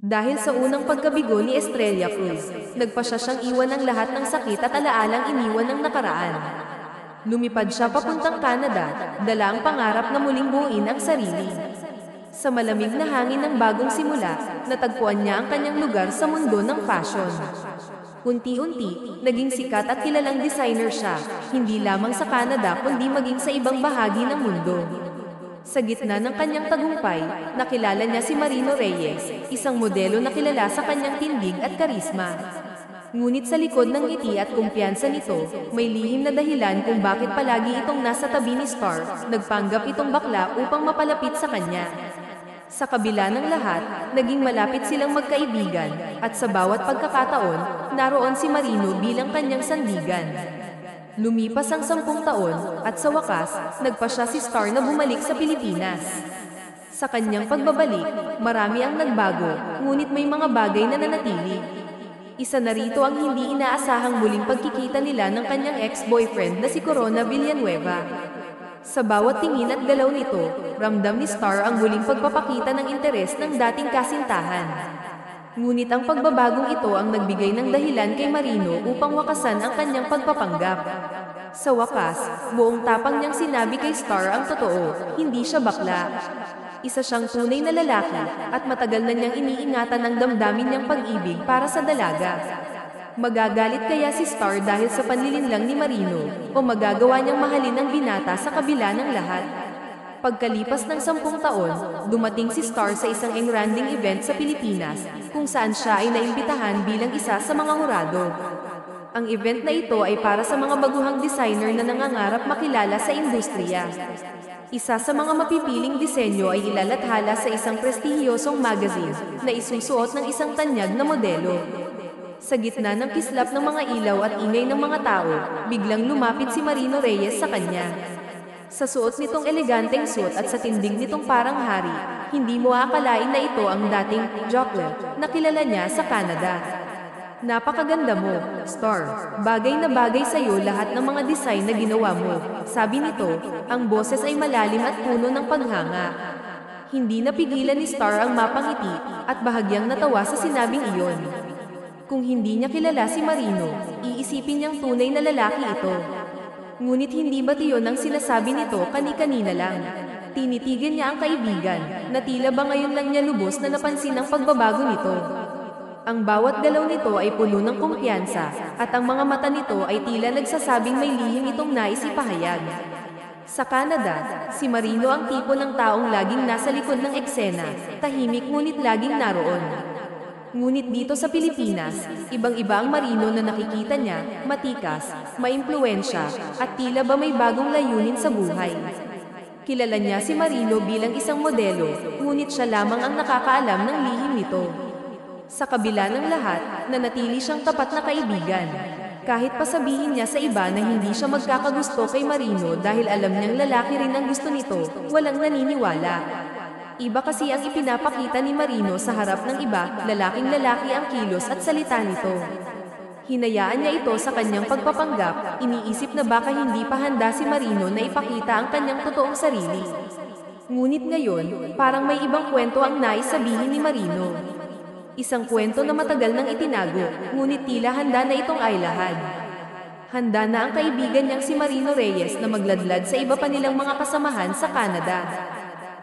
Dahil sa unang pagkabigo ni Estrella Cruz, nagpasya siyang iwan ang lahat ng sakit at alaalang iniwan ng nakaraan. Lumipad siya papuntang Canada, dala ang pangarap na muling buuin ang sarili. Sa malamig na hangin ng bagong simula, natagpuan niya ang kanyang lugar sa mundo ng fashion. Unti-unti, naging sikat at kilalang designer siya, hindi lamang sa Canada kundi maging sa ibang bahagi ng mundo. Sa gitna ng kanyang tagumpay, nakilala niya si Marino Reyes, isang modelo na kilala sa kanyang tindig at karisma. Ngunit sa likod ng ngiti at kumpiyansa nito, may lihim na dahilan kung bakit palagi itong nasa tabi ni Star, nagpanggap itong bakla upang mapalapit sa kanya. Sa kabila ng lahat, naging malapit silang magkaibigan, at sa bawat pagkakataon, naroon si Marino bilang kanyang sandigan. Lumipas ang 10 taon, at sa wakas, nagpasya si Star na bumalik sa Pilipinas. Sa kanyang pagbabalik, marami ang nagbago, ngunit may mga bagay na nanatili. Isa na rito ang hindi inaasahang muling pagkikita nila ng kanyang ex-boyfriend na si Corona Villanueva. Sa bawat tingin at galaw nito, ramdam ni Star ang muling pagpapakita ng interes ng dating kasintahan. Ngunit ang pagbabagong ito ang nagbigay ng dahilan kay Marino upang wakasan ang kanyang pagpapanggap. Sa wakas, buong tapang niyang sinabi kay Star ang totoo, hindi siya bakla. Isa siyang tunay na lalaki, at matagal na niyang iniingatan ang damdamin niyang pag-ibig para sa dalaga. Magagalit kaya si Star dahil sa panlilinlang ni Marino, o magagawa niyang mahalin ang binata sa kabila ng lahat? Pagkalipas ng 10 taon, dumating si Star sa isang engranding event sa Pilipinas, kung saan siya ay naimbitahan bilang isa sa mga hurado. Ang event na ito ay para sa mga baguhang designer na nangangarap makilala sa industriya. Isa sa mga mapipiling disenyo ay ilalathala sa isang prestihiyosong magazine, na isusuot ng isang tanyag na modelo. Sa gitna ng kislap ng mga ilaw at ingay ng mga tao, biglang lumapit si Marino Reyes sa kanya. Sa suot nitong eleganteng suot at sa tindig nitong parang hari, hindi mo aakalain na ito ang dating Jocelyn na kilala niya sa Canada. Napakaganda mo, Star. Bagay na bagay sa iyo lahat ng mga design na ginawa mo. Sabi nito, ang boses ay malalim at puno ng paghanga. Hindi napigilan ni Star ang mapangiti at bahagyang natawa sa sinabing iyon. Kung hindi niya kilala si Marino, iisipin niyang tunay na lalaki ito. Ngunit hindi ba tiyon ang sinasabi nito kani-kanina lang? Tinitigan niya ang kaibigan, na tila ba ngayon lang niya lubos na napansin ang pagbabago nito. Ang bawat galaw nito ay puno ng kumpiyansa, at ang mga mata nito ay tila nagsasabing may lihim itong nais ipahayag. Sa Canada, si Marino ang tipo ng taong laging nasa likod ng eksena, tahimik ngunit laging naroon. Ngunit dito sa Pilipinas, ibang-iba ang Marino na nakikita niya, matikas, maimpluwensya, at tila ba may bagong layunin sa buhay. Kilala niya si Marino bilang isang modelo, ngunit siya lamang ang nakakaalam ng lihim nito. Sa kabila ng lahat, nanatili siyang tapat na kaibigan. Kahit pasabihin niya sa iba na hindi siya magkakagusto kay Marino dahil alam niyang lalaki rin ang gusto nito, walang naniniwala. Iba kasi ang ipinapakita ni Marino sa harap ng iba, lalaking-lalaki ang kilos at salita nito. Hinayaan niya ito sa kanyang pagpapanggap, iniisip na baka hindi pa handa si Marino na ipakita ang kanyang totoong sarili. Ngunit ngayon, parang may ibang kwento ang nais sabihin ni Marino. Isang kwento na matagal nang itinago, ngunit tila handa na itong ailahad. Handa na ang kaibigan niyang si Marino Reyes na magladlad sa iba pa nilang mga kasamahan sa Canada.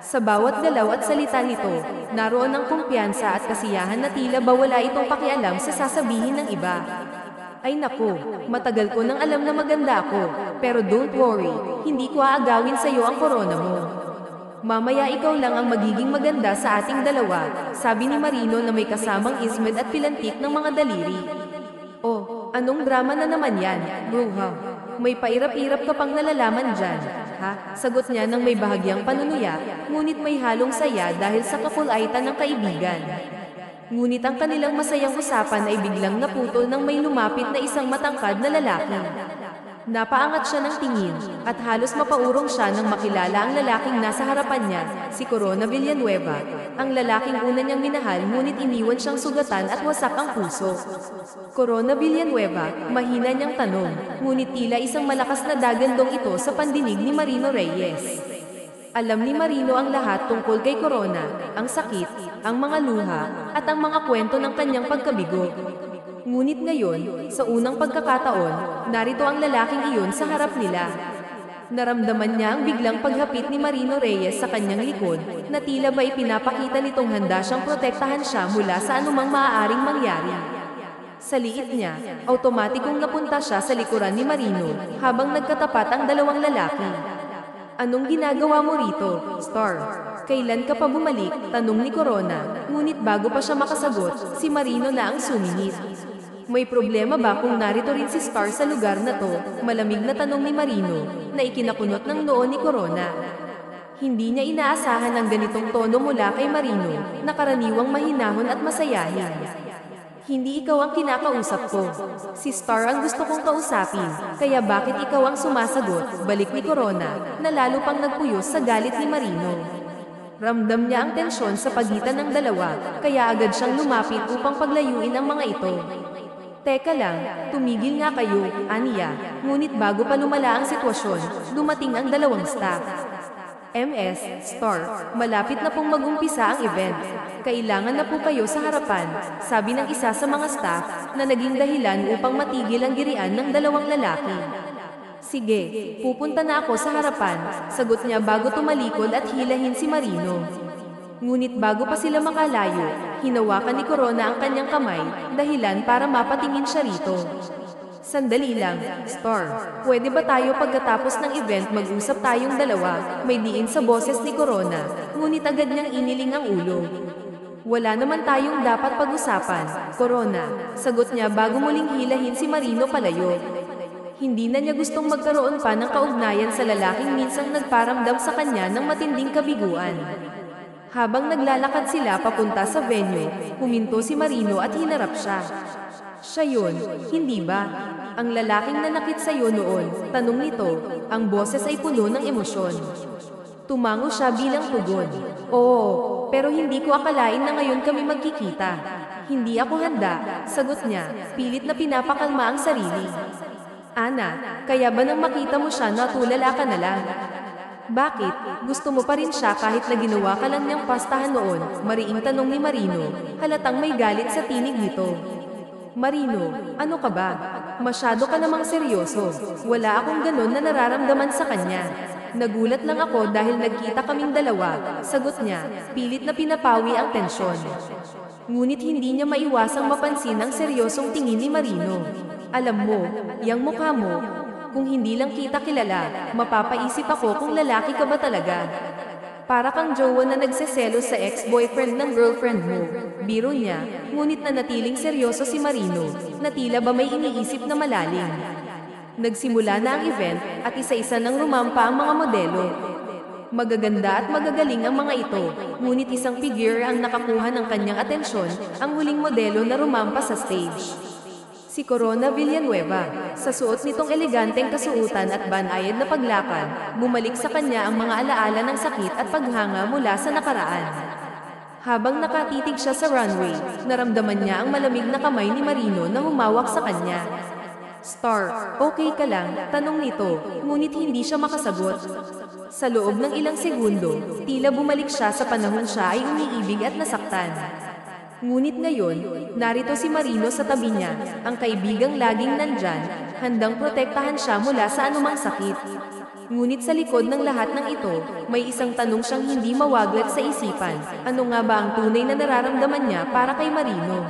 Sa bawat galaw at salita nito, naroon ang kumpiyansa at kasiyahan na tila ba wala itong pakialam sa sasabihin ng iba. Ay naku, matagal ko nang alam na maganda ako, pero don't worry, hindi ko aagawin sa iyo ang corona mo. Mamaya ikaw lang ang magiging maganda sa ating dalawa, sabi ni Marino na may kasamang ismed at pilantik ng mga daliri. Oh, anong drama na naman yan, bruha? May pairap-irap ka pang nalalaman dyan. Ha? Sagot niya ng may bahagyang panunuya, ngunit may halong saya dahil sa kapulaitan ng kaibigan. Ngunit ang kanilang masayang usapan ay biglang naputol nang may lumapit na isang matangkad na lalaki. Napaangat siya ng tingin, at halos mapaurong siya nang makilala ang lalaking nasa harapan niya, si Corona Villanueva, ang lalaking una niyang minahal ngunit iniwan siyang sugatan at wasak ang puso. Corona Villanueva, mahina niyang tanong, ngunit tila isang malakas na dagandong ito sa pandinig ni Marino Reyes. Alam ni Marino ang lahat tungkol kay Corona, ang sakit, ang mga luha, at ang mga kwento ng kanyang pagkabigo. Ngunit ngayon, sa unang pagkakataon, narito ang lalaking iyon sa harap nila. Naramdaman niya ang biglang paghapit ni Marino Reyes sa kanyang likod, na tila ba ipinapakita nitong handa siyang protektahan siya mula sa anumang maaaring mangyari. Sa liit niya, automatikong napunta siya sa likuran ni Marino, habang nagkatapat ang dalawang lalaki. Anong ginagawa mo rito, Star? Kailan ka pa bumalik? Tanong ni Corona, ngunit bago pa siya makasagot, si Marino na ang sumingit. May problema ba kung narito rin si Star sa lugar na to? Malamig na tanong ni Marino, na ikinakunot ng noo ni Corona. Hindi niya inaasahan ang ganitong tono mula kay Marino, na karaniwang mahinahon at masayahin. Hindi ikaw ang kinakausap ko. Si Star ang gusto kong kausapin, kaya bakit ikaw ang sumasagot? Balik ni Corona, na lalo pang nagpuyos sa galit ni Marino. Ramdam niya ang tensyon sa pagitan ng dalawa, kaya agad siyang lumapit upang paglayuin ang mga ito. Teka lang, tumigil nga kayo, aniya. Ngunit bago pa lumala ang sitwasyon, dumating ang dalawang staff. MS, Star, malapit na pong mag-umpisa ang event. Kailangan na po kayo sa harapan, sabi ng isa sa mga staff, na naging dahilan upang matigil ang girian ng dalawang lalaki. Sige, pupunta na ako sa harapan, sagot niya bago tumalikod at hilahin si Marino. Ngunit bago pa sila makalayo, hinawakan ni Corona ang kanyang kamay, dahilan para mapatingin siya rito. Sandali lang, Star. Pwede ba tayo pagkatapos ng event mag-usap tayong dalawa? May diin sa boses ni Corona, ngunit agad niyang iniling ang ulo. Wala naman tayong dapat pag-usapan, Corona, sagot niya bago muling hilahin si Marino palayo. Hindi na niya gustong magkaroon pa ng kaugnayan sa lalaking minsang nagparamdam sa kanya ng matinding kabiguan. Habang naglalakad sila papunta sa venue, huminto si Marino at hinarap siya. Siya yun, hindi ba? Ang lalaking nanakit sa'yo noon, tanong nito, ang boses ay puno ng emosyon. Tumango siya bilang tugon. Oo, pero hindi ko akalain na ngayon kami magkikita. Hindi ako handa, sagot niya, pilit na pinapakalma ang sarili. Ana, kaya ba nang makita mo siya natulala ka na lang? Bakit? Gusto mo pa rin siya kahit na ginawa ka lang niyang pastahan noon? Mariing tanong ni Marino, halatang may galit sa tinig nito. Marino, ano ka ba? Masyado ka namang seryoso. Wala akong ganon na nararamdaman sa kanya. Nagulat lang ako dahil nagkita kaming dalawa, sagot niya, pilit na pinapawi ang tensyon. Ngunit hindi niya maiwasang mapansin ang seryosong tingin ni Marino. Alam mo, yang mukha mo, kung hindi lang kita kilala, mapapaisip ako kung lalaki ka ba talaga. Para kang jowa na nagseselos sa ex-boyfriend ng girlfriend mo. Biro niya, ngunit nanatiling seryoso si Marino, na tila ba may iniisip na malalim. Nagsimula na ang event, at isa-isa nang rumampa ang mga modelo. Magaganda at magagaling ang mga ito, ngunit isang figure ang nakakuha ng kanyang atensyon, ang huling modelo na rumampa sa stage. Si Corona Villanueva, sa suot nitong eleganteng kasuotan at banayad na paglakad, bumalik sa kanya ang mga alaala ng sakit at paghanga mula sa nakaraan. Habang nakatitig siya sa runway, naramdaman niya ang malamig na kamay ni Marino na humawak sa kanya. Star, okay ka lang? Tanong nito, ngunit hindi siya makasagot. Sa loob ng ilang segundo, tila bumalik siya sa panahong siya ay umiibig at nasaktan. Ngunit ngayon, narito si Marino sa tabi niya, ang kaibigang laging nandyan, handang protektahan siya mula sa anumang sakit. Ngunit sa likod ng lahat ng ito, may isang tanong siyang hindi mawaglat sa isipan, ano nga ba ang tunay na nararamdaman niya para kay Marino?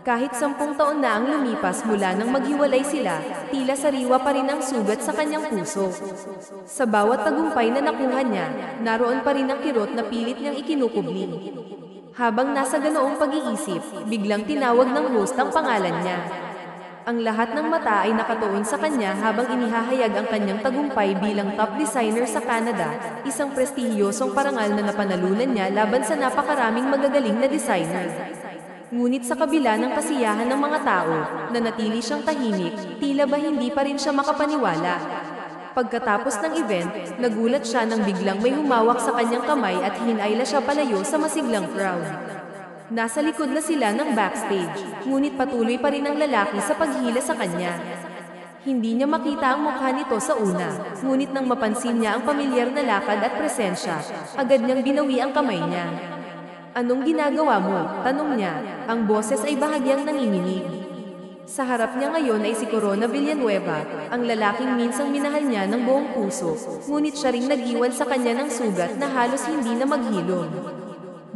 Kahit 10 taon na ang lumipas mula nang maghiwalay sila, tila sariwa pa rin ang sugat sa kanyang puso. Sa bawat tagumpay na nakuha niya, naroon pa rin ang kirot na pilit niyang ikinukubli. Habang nasa ganoong pag-iisip, biglang tinawag ng host ang pangalan niya. Ang lahat ng mata ay nakatuon sa kanya habang inihahayag ang kanyang tagumpay bilang top designer sa Canada, isang prestihiyosong parangal na napanalunan niya laban sa napakaraming magagaling na designer. Ngunit sa kabila ng kasiyahan ng mga tao, nanatili siyang tahimik, tila ba hindi pa rin siya makapaniwala. Pagkatapos ng event, nagulat siya nang biglang may humawak sa kanyang kamay at hinayla siya palayo sa masiglang crowd. Nasa likod na sila ng backstage, ngunit patuloy pa rin ang lalaki sa paghila sa kanya. Hindi niya makita ang mukha nito sa una, ngunit nang mapansin niya ang pamilyar na lakad at presensya, agad niyang binawi ang kamay niya. Anong ginagawa mo? Tanong niya, ang boses ay bahagyang nanginginig. Sa harap niya ngayon ay si Corona Villanueva, ang lalaking minsang minahal niya ng buong puso, ngunit siya ring nag-iwan sa kanya ng sugat na halos hindi na maghilom.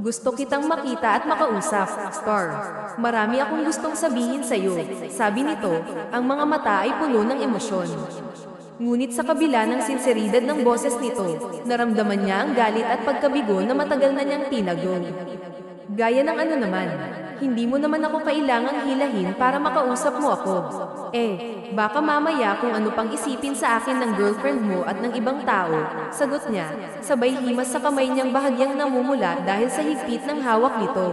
Gusto kitang makita at makausap, Star. Marami akong gustong sabihin sa'yo, sabi nito, ang mga mata ay puno ng emosyon. Ngunit sa kabila ng sinseridad ng boses nito, naramdaman niya ang galit at pagkabigo na matagal na niyang tinagong. Gaya ng ano naman, hindi mo naman ako kailangang hilahin para makausap mo ako. Baka mamaya kung ano pang isipin sa akin ng girlfriend mo at ng ibang tao, sagot niya, sabay himas sa kamay niyang bahagyang namumula dahil sa higpit ng hawak nito.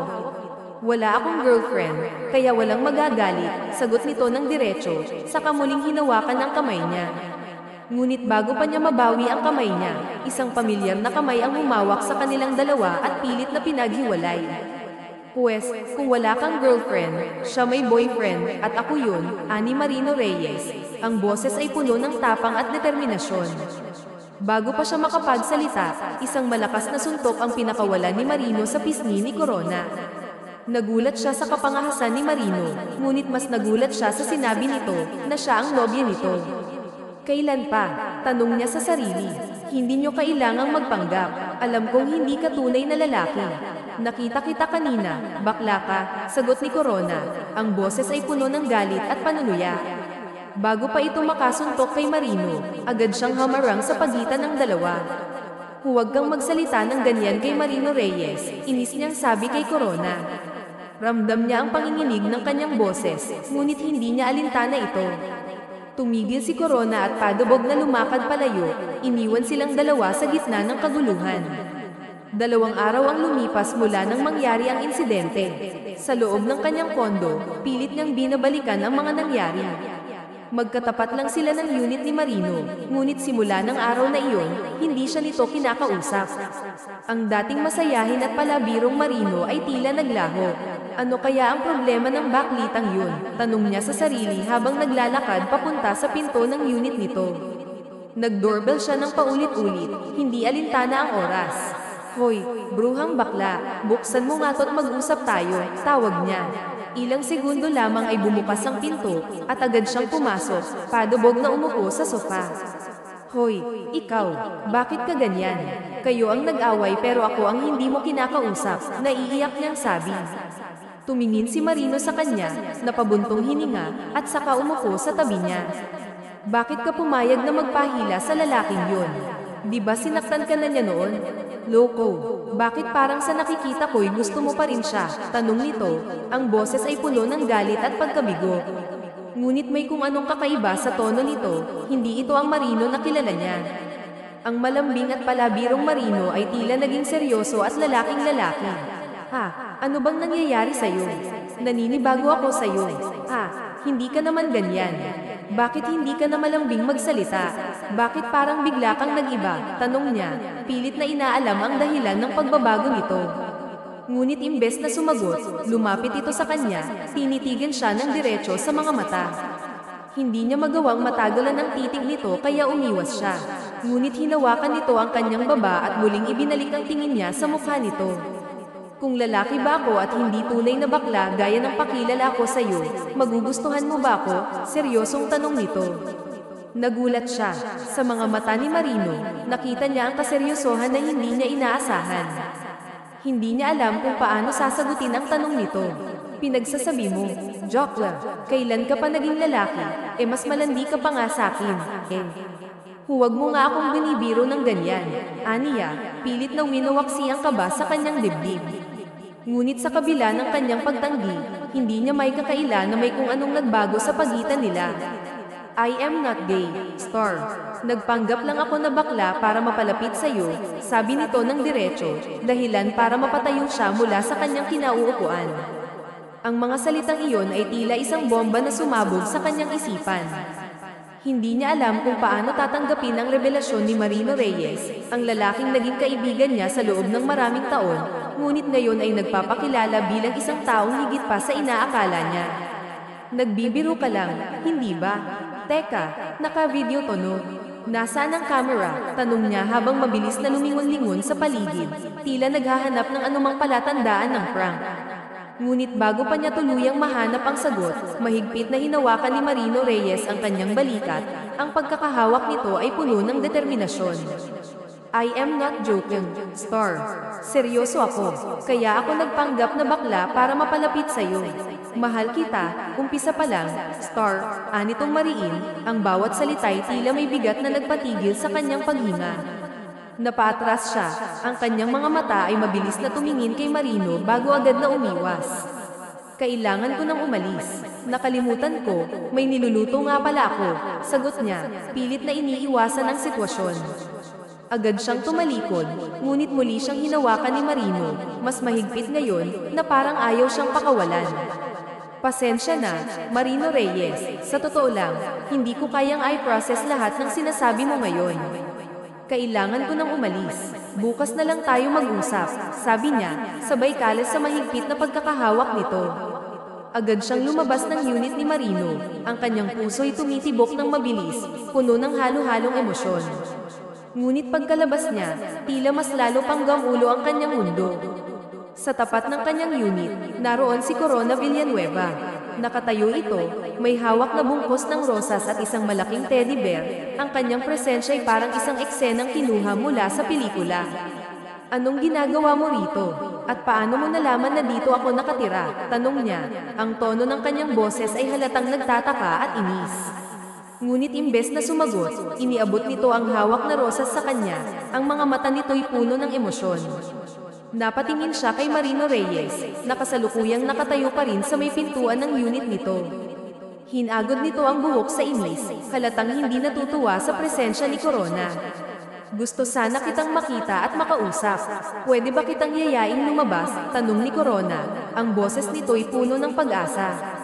Wala akong girlfriend, kaya walang magagalit, sagot nito ng diretso, saka muling hinawakan ang kamay niya. Ngunit bago pa niya mabawi ang kamay niya, isang pamilyar na kamay ang humawak sa kanilang dalawa at pilit na pinaghiwalay. Pwes, kung wala kang girlfriend, siya may boyfriend, at ako yun, ani Marino Reyes. Ang boses ay puno ng tapang at determinasyon. Bago pa siya makapagsalita, isang malakas na suntok ang pinakawalan ni Marino sa pisngi ni Corona. Nagulat siya sa kapangahasan ni Marino, ngunit mas nagulat siya sa sinabi nito, na siya ang nobya nito. Kailan pa? Tanong niya sa sarili. Hindi niyo kailangang magpanggap. Alam kong hindi ka tunay na lalaki. Nakita kita kanina, bakla ka, sagot ni Corona. Ang boses ay puno ng galit at panunuya. Bago pa ito makasuntok kay Marino, agad siyang hamarang sa pagitan ng dalawa. Huwag kang magsalita ng ganyan kay Marino Reyes, inis niyang sabi kay Corona. Ramdam niya ang panginginig ng kanyang boses, ngunit hindi niya alintana ito. Tumigil si Corona at padubog na lumakad palayo, iniwan silang dalawa sa gitna ng kaguluhan. 2 araw ang lumipas mula nang mangyari ang insidente. Sa loob ng kanyang kondo, pilit niyang binabalikan ang mga nangyari. Magkatapat lang sila ng unit ni Marino, ngunit simula ng araw na iyon, hindi siya nito kinakausap. Ang dating masayahin at palabirong Marino ay tila naglaho. Ano kaya ang problema ng baklitang yun? Tanong niya sa sarili habang naglalakad papunta sa pinto ng unit nito. Nag-doorbell siya ng paulit-ulit, hindi alintana ang oras. Hoy, bruhang bakla, buksan mo nga to't mag-usap tayo, tawag niya. Ilang segundo lamang ay bumukas ang pinto, at agad siyang pumasok, padubog na umupo sa sofa. Hoy, ikaw, bakit ka ganyan? Kayo ang nag-away pero ako ang hindi mo kinakausap, naiiyak niyang sabi. Tumingin si Marino sa kanya, napabuntong hininga, at saka umupo sa tabi niya. Bakit ka pumayag na magpahila sa lalaking yun? Di ba sinaktan ka na niya noon? Loko, bakit parang sa nakikita ko'y gusto mo pa rin siya? Tanong nito, ang boses ay puno ng galit at pagkabigo. Ngunit may kung anong kakaiba sa tono nito, hindi ito ang Marino na kilala niya. Ang malambing at palabirong Marino ay tila naging seryoso at lalaking lalaki. Ha, ano bang nangyayari sa'yo? Naninibago ako sa'yo. Ha, hindi ka naman ganyan. Bakit hindi ka na malambing magsalita? Bakit parang bigla kang nag-iba? Tanong niya, pilit na inaalam ang dahilan ng pagbabago nito. Ngunit imbes na sumagot, lumapit ito sa kanya, tinitigan siya ng diretso sa mga mata. Hindi niya magawang matagalan ang titig nito kaya umiwas siya. Ngunit hinawakan nito ang kanyang baba at muling ibinalik ang tingin niya sa mukha nito. Kung lalaki ba ako at hindi tunay na bakla gaya ng pakilala ko sa iyo, magugustuhan mo ba ako? Seryosong tanong nito. Nagulat siya. Sa mga mata ni Marino, nakita niya ang kaseryosohan na hindi niya inaasahan. Hindi niya alam kung paano sasagutin ang tanong nito. Pinagsasabi mo, joke lang, kailan ka pa naging lalaki? Mas malandi ka pa nga sa akin. Huwag mo nga akong binibiro ng ganyan. Aniya, pilit na winawaksi ang kaba sa kanyang dibdib. Ngunit sa kabila ng kanyang pagtanggi, hindi niya may kakaila na may kung anong nagbago sa pagitan nila. I am not gay, Star. Nagpanggap lang ako na bakla para mapalapit sa iyo, sabi nito ng diretso, dahilan para mapatayo siya mula sa kanyang kinauupuan. Ang mga salitang iyon ay tila isang bomba na sumabog sa kanyang isipan. Hindi niya alam kung paano tatanggapin ang revelasyon ni Marino Reyes, ang lalaking naging kaibigan niya sa loob ng maraming taon, ngunit ngayon ay nagpapakilala bilang isang taong higit pa sa inaakala niya. Nagbibiro ka lang, hindi ba? Teka, naka-video to no? Nasaan ang camera? Tanong niya habang mabilis na lumingon-lingon sa paligid. Tila naghahanap ng anumang palatandaan ng prank. Ngunit bago pa niya tuluyang mahanap ang sagot, mahigpit na hinawakan ni Marino Reyes ang kanyang balikat. Ang pagkakahawak nito ay puno ng determinasyon. I am not joking, Star. Seryoso ako, kaya ako nagpanggap na bakla para mapalapit sa'yo. Mahal kita, umpisa pa lang, Star. Anitong mariin, ang bawat salita'y tila may bigat na nagpatigil sa kanyang paghinga. Napaatras siya, ang kanyang mga mata ay mabilis na tumingin kay Marino bago agad na umiwas. Kailangan ko nang umalis. Nakalimutan ko, may niluluto nga pala ako, sagot niya, pilit na iniiwasan ang sitwasyon. Agad siyang tumalikod, ngunit muli siyang hinawakan ni Marino, mas mahigpit ngayon, na parang ayaw siyang pakawalan. Pasensya na, Marino Reyes, sa totoo lang, hindi ko kayang i-process lahat ng sinasabi mo ngayon. Kailangan ko nang umalis. Bukas na lang tayo mag-usap, sabi niya, sabay kalas sa mahigpit na pagkakahawak nito. Agad siyang lumabas ng unit ni Marino, ang kanyang puso'y tumitibok ng mabilis, puno ng halo-halong emosyon. Ngunit pagkalabas niya, tila mas lalo pang gamulo ang kanyang mundo. Sa tapat ng kanyang unit, naroon si Corona Villanueva. Nakatayo ito, may hawak na bungkos ng rosas at isang malaking teddy bear. Ang kanyang presensya ay parang isang eksenang kinuha mula sa pelikula. Anong ginagawa mo rito? At paano mo nalaman na dito ako nakatira? Tanong niya. Ang tono ng kanyang boses ay halatang nagtataka at inis. Ngunit imbes na sumagot, iniabot nito ang hawak na rosas sa kanya. Ang mga mata nito'y puno ng emosyon. Napatingin siya kay Marino Reyes, nakasalukuyang nakatayo pa rin sa may pintuan ng unit nito. Hinagod nito ang buhok sa inis, halatang hindi natutuwa sa presensya ni Corona. Gusto sana kitang makita at makausap. Pwede ba kitang yayain lumabas? Tanong ni Corona. Ang boses nito'y puno ng pag-asa.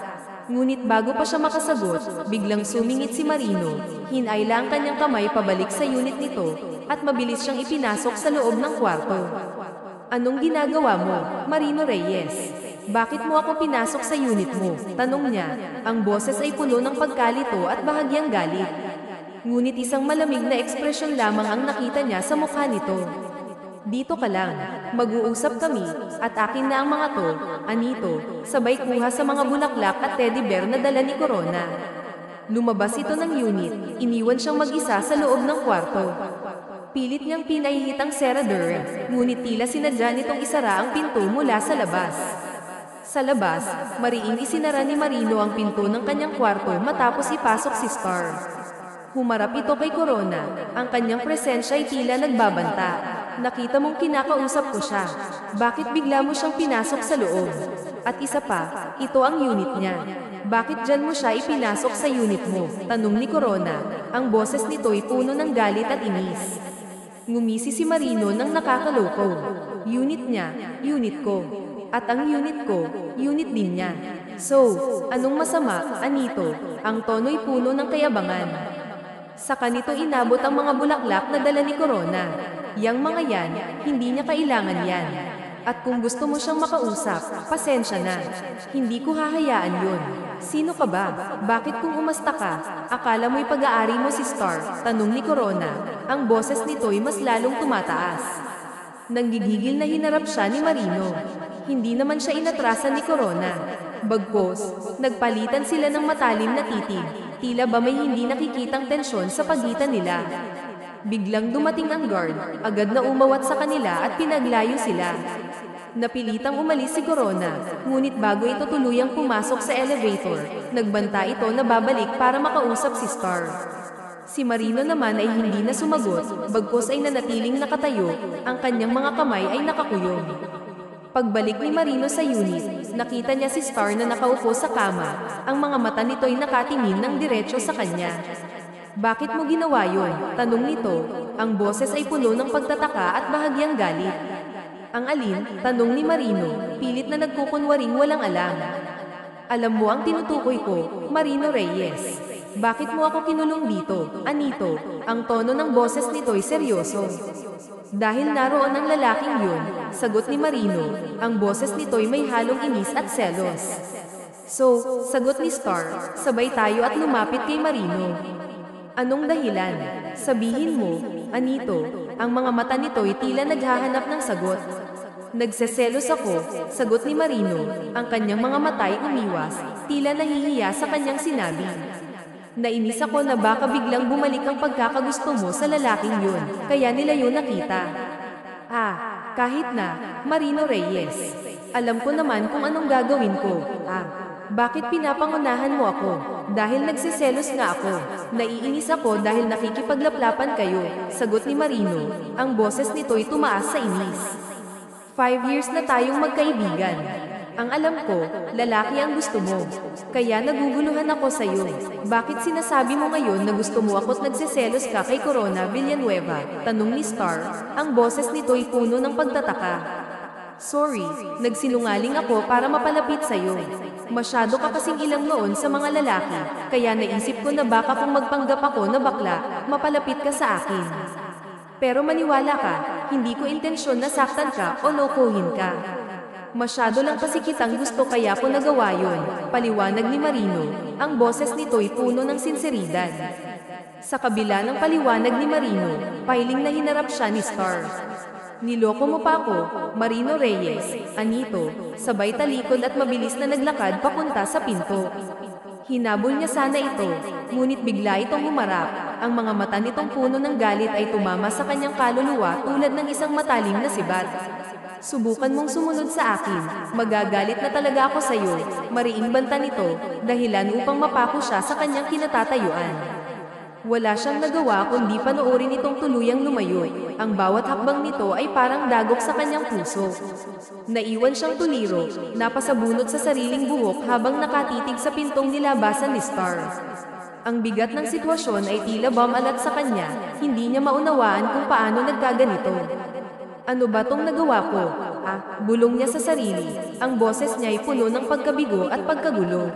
Ngunit bago pa siya makasagot, biglang sumingit si Marino, hinayla ang kanyang kamay pabalik sa unit nito, at mabilis siyang ipinasok sa loob ng kwarto. Anong ginagawa mo, Marino Reyes? Bakit mo ako pinasok sa unit mo? Tanong niya, ang boses ay puno ng pagkalito at bahagyang galit. Ngunit isang malamig na ekspresyon lamang ang nakita niya sa mukha nito. Dito ka lang, mag-uusap kami, at akin na ang mga to, anito, sabay kuha sa mga bulaklak at teddy bear na dala ni Corona. Lumabas ito ng unit, iniwan siyang mag-isa sa loob ng kwarto. Pilit niyang pinahihit ang serador, ngunit tila sinadya nitong isara ang pinto mula sa labas. Sa labas, mariing isinara ni Marino ang pinto ng kanyang kwarto matapos ipasok si Star. Humarap ito kay Corona, ang kanyang presensya ay tila nagbabanta. Nakita mong kinakausap ko siya. Bakit bigla mo siyang pinasok sa loob? At isa pa, ito ang unit niya. Bakit dyan mo siya ipinasok sa unit mo? Tanong ni Corona. Ang boses nito'y puno ng galit at inis. Ngumisi si Marino nang nakakaloko. Unit niya, unit ko. At ang unit ko, unit din niya. So, anong masama, anito? Ang tono'y puno ng kayabangan. Sa kanito inabot ang mga bulaklak na dala ni Corona. Yang mga yan, hindi niya kailangan yan. At kung gusto mo siyang makausap, pasensya na. Hindi ko hahayaan yun. Sino ka ba? Bakit kung umasta ka? Akala mo'y pag-aari mo si Star? Tanong ni Corona. Ang boses nito'y mas lalong tumataas. Nanggigigil na hinarap siya ni Marino. Hindi naman siya inatrasan ni Corona. Bagkos, nagpalitan sila ng matalim na titig. Tila ba may hindi nakikitang tensyon sa pagitan nila. Biglang dumating ang guard, agad na umawat sa kanila at pinaglayo sila. Napilitang umalis si Corona, ngunit bago ito tuluyang pumasok sa elevator, nagbanta ito na babalik para makausap si Star. Si Marino naman ay hindi na sumagot, bagkos ay nanatiling nakatayo, ang kanyang mga kamay ay nakakuyog. Pagbalik ni Marino sa unit, nakita niya si Star na nakaupo sa kama, ang mga mata nito'y nakatingin ng diretso sa kanya. Bakit mo ginawa yun? Tanong nito. Ang boses ay puno ng pagtataka at bahagyang galit. Ang alin? Tanong ni Marino, pilit na nagkukunwaring walang alam. Alam mo ang tinutukoy ko, Marino Reyes. Bakit mo ako kinulong dito? Anito? Ang tono ng boses nito'y seryoso. Dahil naroon ang lalaking yun, sagot ni Marino, ang boses nito'y may halong inis at selos. So, sagot ni Star, sabay tayo at lumapit kay Marino. Anong dahilan? Sabihin mo, Anito, ang mga mata nito'y tila naghahanap ng sagot. Nagseselos ako, sagot ni Marino, ang kanyang mga mata'y umiwas, tila nahihiya sa kanyang sinabi. Nainis ako na baka biglang bumalik ang pagkakagusto mo sa lalaking yun, kaya nila yun nakita. Kahit na, Marino Reyes. Alam ko naman kung anong gagawin ko. Bakit pinapangunahan mo ako? Dahil nagsiselos nga ako. Naiinis ako dahil nakikipaglaplapan kayo, sagot ni Marino. Ang boses nito'y tumaas sa inis. 5 years na tayong magkaibigan. Ang alam ko, lalaki ang gusto mo. Kaya naguguluhan ako sa'yo. Bakit sinasabi mo ngayon na gusto mo ako't nagsiselos ka kay Corona Villanueva? Tanong ni Star. Ang boses nito'y puno ng pagtataka. Sorry, nagsinungaling ako para mapalapit sa'yo. Masyado ka kasing ilang noon sa mga lalaki, kaya naisip ko na baka kung magpanggap ako na bakla, mapalapit ka sa akin. Pero maniwala ka, hindi ko intensyon na saktan ka o lokohin ka. Masyado lang kasi kitang gusto kaya ko nagawa yun, paliwanag ni Marino. Ang boses nito'y puno ng sinseridad. Sa kabila ng paliwanag ni Marino, pahiling na hinarap siya ni Star. Niloko mo pa ako, Marino Reyes, Anito, sabay talikod at mabilis na naglakad papunta sa pinto. Hinabol niya sana ito, ngunit bigla itong humarap. Ang mga mata nitong puno ng galit ay tumama sa kanyang kaluluwa tulad ng isang matalim na sibat. Subukan mong sumunod sa akin, magagalit na talaga ako sa iyo, mariing banta nito, dahilan upang mapako siya sa kanyang kinatatayuan. Wala siyang nagawa kundi panoorin itong tuluyang lumayo. Ang bawat hakbang nito ay parang dagok sa kanyang puso. Naiwan siyang tuliro, napasabunot sa sariling buhok habang nakatitig sa pintong nilabasan ni Star. Ang bigat ng sitwasyon ay tila bumalat sa kanya, hindi niya maunawaan kung paano nagkaganito. Ano ba tong nagawa ko? Bulong niya sa sarili. Ang boses niya ay puno ng pagkabigo at pagkagulo.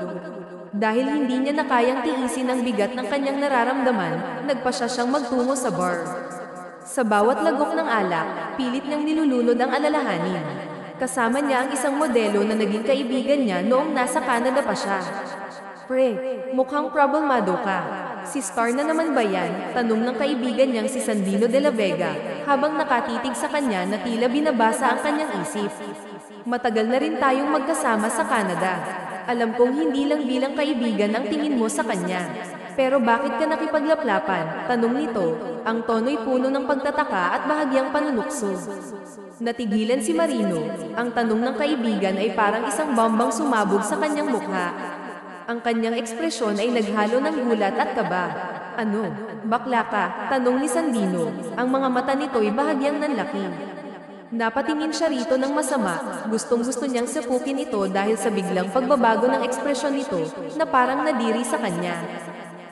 Dahil hindi niya na kayang tiisin ang bigat ng kanyang nararamdaman, nagpa siyang magtungo sa bar. Sa bawat lagok ng alak, pilit niyang nilulunod ang alalahanin. Kasama niya ang isang modelo na naging kaibigan niya noong nasa Canada pa siya. Pre, mukhang problemado ka. Si Star na naman ba yan? Tanong ng kaibigan niyang si Sandino de la Vega, habang nakatitig sa kanya na tila binabasa ang kanyang isip. Matagal na rin tayong magkasama sa Canada. Alam kong hindi lang bilang kaibigan ang tingin mo sa kanya. Pero bakit ka nakipaglaplapan? Tanong nito, ang tono'y puno ng pagtataka at bahagyang panunukso. Natigilan si Marino. Ang tanong ng kaibigan ay parang isang bombang sumabog sa kanyang mukha. Ang kanyang ekspresyon ay naghalo ng gulat at kaba. Ano? Bakla ka? Tanong ni Sandino. Ang mga mata nito'y bahagyang nanlaki. Napatingin siya rito ng masama, gustong-gusto niyang sapukin ito dahil sa biglang pagbabago ng ekspresyon nito na parang nadiri sa kanya.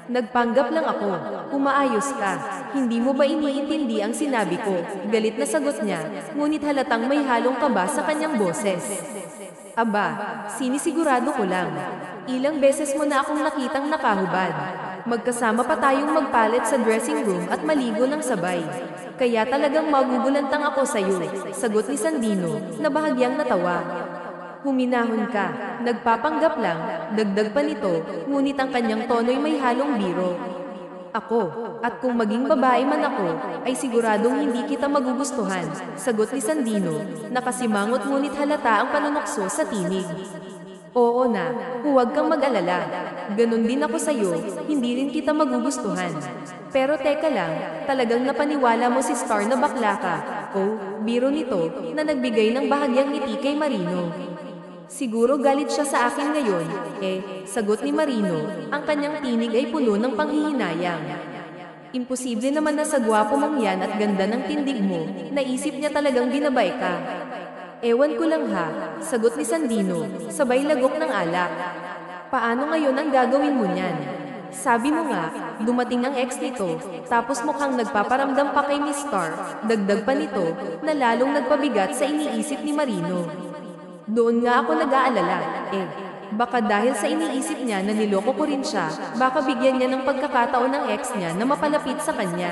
Nagpanggap lang ako, umaayos ka, hindi mo ba iniintindi ang sinabi ko? Galit na sagot niya, ngunit halatang may halong kaba sa kanyang boses. Aba, sinisigurado ko lang. Ilang beses mo na akong nakitang nakahubad. Magkasama pa tayong magpalit sa dressing room at maligo ng sabay. Kaya talagang magugulantang ako sa iyo, sagot ni Sandino, na bahagyang natawa. Huminahon ka, nagpapanggap lang, dagdag pa nito, ngunit ang kanyang tono'y may halong biro. Ako, at kung maging babae man ako, ay siguradong hindi kita magugustuhan, sagot ni Sandino, nakasimangot ngunit halata ang panunokso sa tinig. Oo na, huwag kang mag-alala. Ganon din ako sa'yo, hindi rin kita magugustuhan. Pero teka lang, talagang napaniwala mo si Star na bakla ka. Oh, biro nito, na nagbigay ng bahagyang ngiti kay Marino. Siguro galit siya sa akin ngayon, sagot ni Marino, ang kanyang tinig ay puno ng panghihinayang. Imposible naman na sa gwapo mong yan at ganda ng tindig mo, naisip niya talagang binabay ka. Ewan ko lang ha, sagot ni Sandino, sabay lagok ng alak. Paano ngayon ang gagawin mo niyan? Sabi mo nga, dumating ang ex nito, tapos mukhang nagpaparamdam pa kay Miss Star, dagdag pa nito, na lalong nagpabigat sa iniisip ni Marino. Doon nga ako nag-aalala, baka dahil sa iniisip niya na niloko ko rin siya, baka bigyan niya ng pagkakataon ng ex niya na mapalapit sa kanya.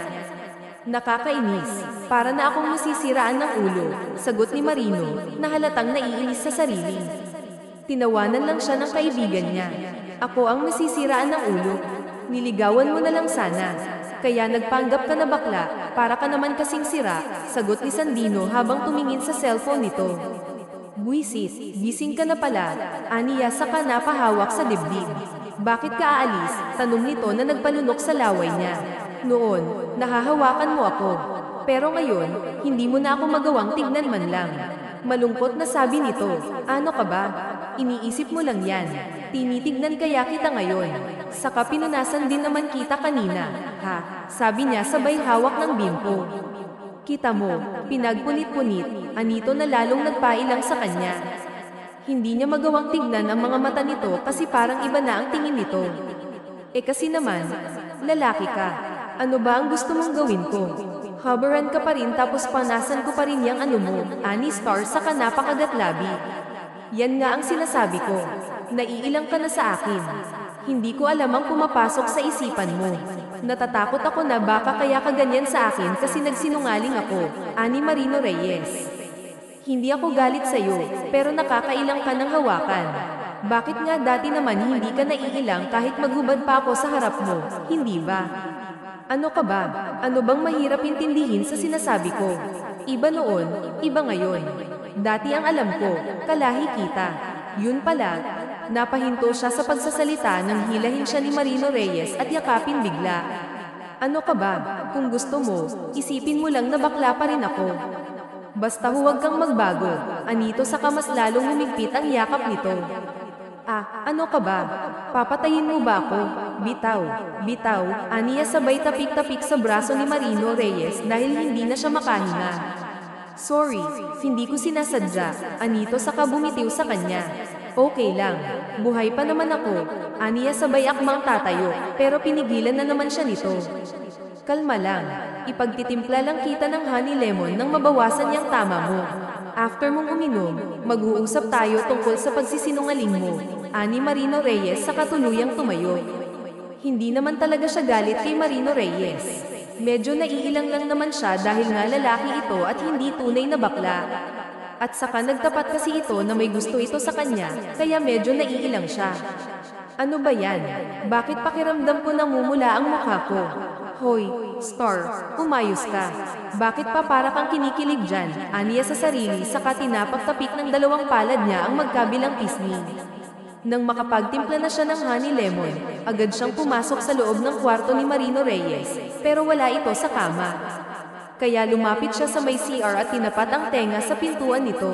Nakakainis, para na akong masisiraan ng ulo, sagot ni Marino, na halatang naiinis sa sarili. Tinawanan lang siya ng kaibigan niya. Ako ang masisiraan ng ulo. Niligawan mo na lang sana. Kaya nagpanggap ka na bakla, para ka naman kasing sira, sagot ni Sandino habang tumingin sa cellphone nito. Buisit, gising ka na pala, aniya saka napahawak sa dibdib. Bakit ka aalis? Tanong nito na nagpalunok sa laway niya. Noon, nahahawakan mo ako. Pero ngayon, hindi mo na ako magawang tignan man lang. Malungkot na sabi nito, ano ka ba? Iniisip mo lang yan. Tinitignan kaya kita ngayon. Saka pinunasan din naman kita kanina. Ha? Sabi niya sabay hawak ng bimpo. Kita mo, pinagpunit-punit, anito na lalong nagpailang sa kanya. Hindi niya magawang tignan ang mga mata nito kasi parang iba na ang tingin nito. Kasi naman, lalaki ka. Ano ba ang gusto mong gawin ko? Habaran ka pa rin tapos panasan ko pa rin yang ano mo, ani Star saka napakagatlabi. Yan nga ang sinasabi ko. Naiilang ka na sa akin. Hindi ko alam ang pumapasok sa isipan mo. Natatakot ako na baka kaya ka ganyan sa akin kasi nagsinungaling ako, ani Marino Reyes. Hindi ako galit sa'yo, pero nakakailang ka ng hawakan. Bakit nga dati naman hindi ka naiilang kahit maghubad pa ako sa harap mo, hindi ba? Ano ka ba? Ano bang mahirap intindihin sa sinasabi ko? Iba noon, iba ngayon. Dati ang alam ko, kalahi kita. Yun pala, napahinto siya sa pagsasalita nang hilahin siya ni Marino Reyes at yakapin bigla. Ano ka ba? Kung gusto mo, isipin mo lang na bakla pa rin ako. Basta huwag kang magbago, anito saka mas lalong humigpit ang yakap nito. Ano ka ba? Papatayin mo ba ako? Bitaw, bitaw, aniya sabay tapik-tapik sa braso ni Marino Reyes dahil hindi na siya makahinga. Sorry, hindi ko sinasadya, anito saka bumitiw sa kanya. Okay lang, buhay pa naman ako, aniya sabay akmang tatayo, pero pinigilan na naman siya nito. Kalma lang, ipagtitimpla lang kita ng honey lemon nang mabawasan yung tama mo. After mong uminom, mag-uusap tayo tungkol sa pagsisinungaling mo, ani Marino Reyes sa katuluyang tumayo. Hindi naman talaga siya galit kay Marino Reyes. Medyo naiilang lang naman siya dahil nga lalaki ito at hindi tunay na bakla. At saka nagtapat kasi ito na may gusto ito sa kanya, kaya medyo naiilang siya. Ano ba yan? Bakit pakiramdam ko namumula ang mukha ko? Hoy, Star, umayos ka. Bakit pa para kang kinikilig dyan? Aniya sa sarili saka tinapagtapik ng dalawang palad niya ang magkabilang pisngi. Nang makapagtimpla na siya ng honey lemon, agad siyang pumasok sa loob ng kwarto ni Marino Reyes, pero wala ito sa kama. Kaya lumapit siya sa may CR at tinapat ang tenga sa pintuan nito.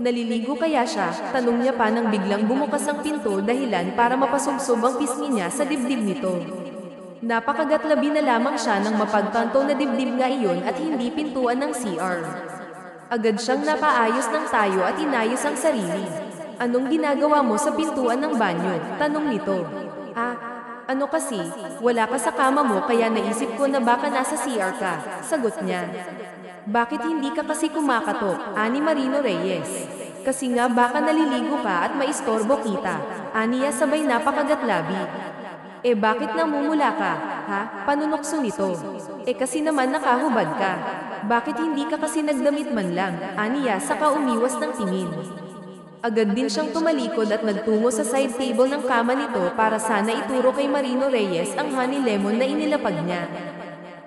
Naliligo kaya siya? Tanong niya pa nang biglang bumukas ang pinto dahilan para mapasubsob ang pisngi niya sa dibdib nito. Napakagatlabi na lamang siya nang mapagtanto na dibdib nga iyon at hindi pintuan ng CR. Agad siyang napaayos ng tayo at inayos ang sarili. Anong ginagawa mo sa pintuan ng banyo? Tanong nito. Ano kasi, wala ka sa kama mo kaya naisip ko na baka nasa CR ka, sagot niya. Bakit hindi ka kasi kumakatok, ani Marino Reyes? Kasi nga baka naliligo ka at maistorbo kita, aniya sabay napakagatlabi. Bakit namumula ka, ha? Panunokso nito. Kasi naman nakahubad ka. Bakit hindi ka kasi nagdamit man lang, aniya saka umiwas ng tingin. Agad din siyang tumalikod at nagtungo sa side table ng kama nito para sana ituro kay Marino Reyes ang honey lemon na inilapag niya.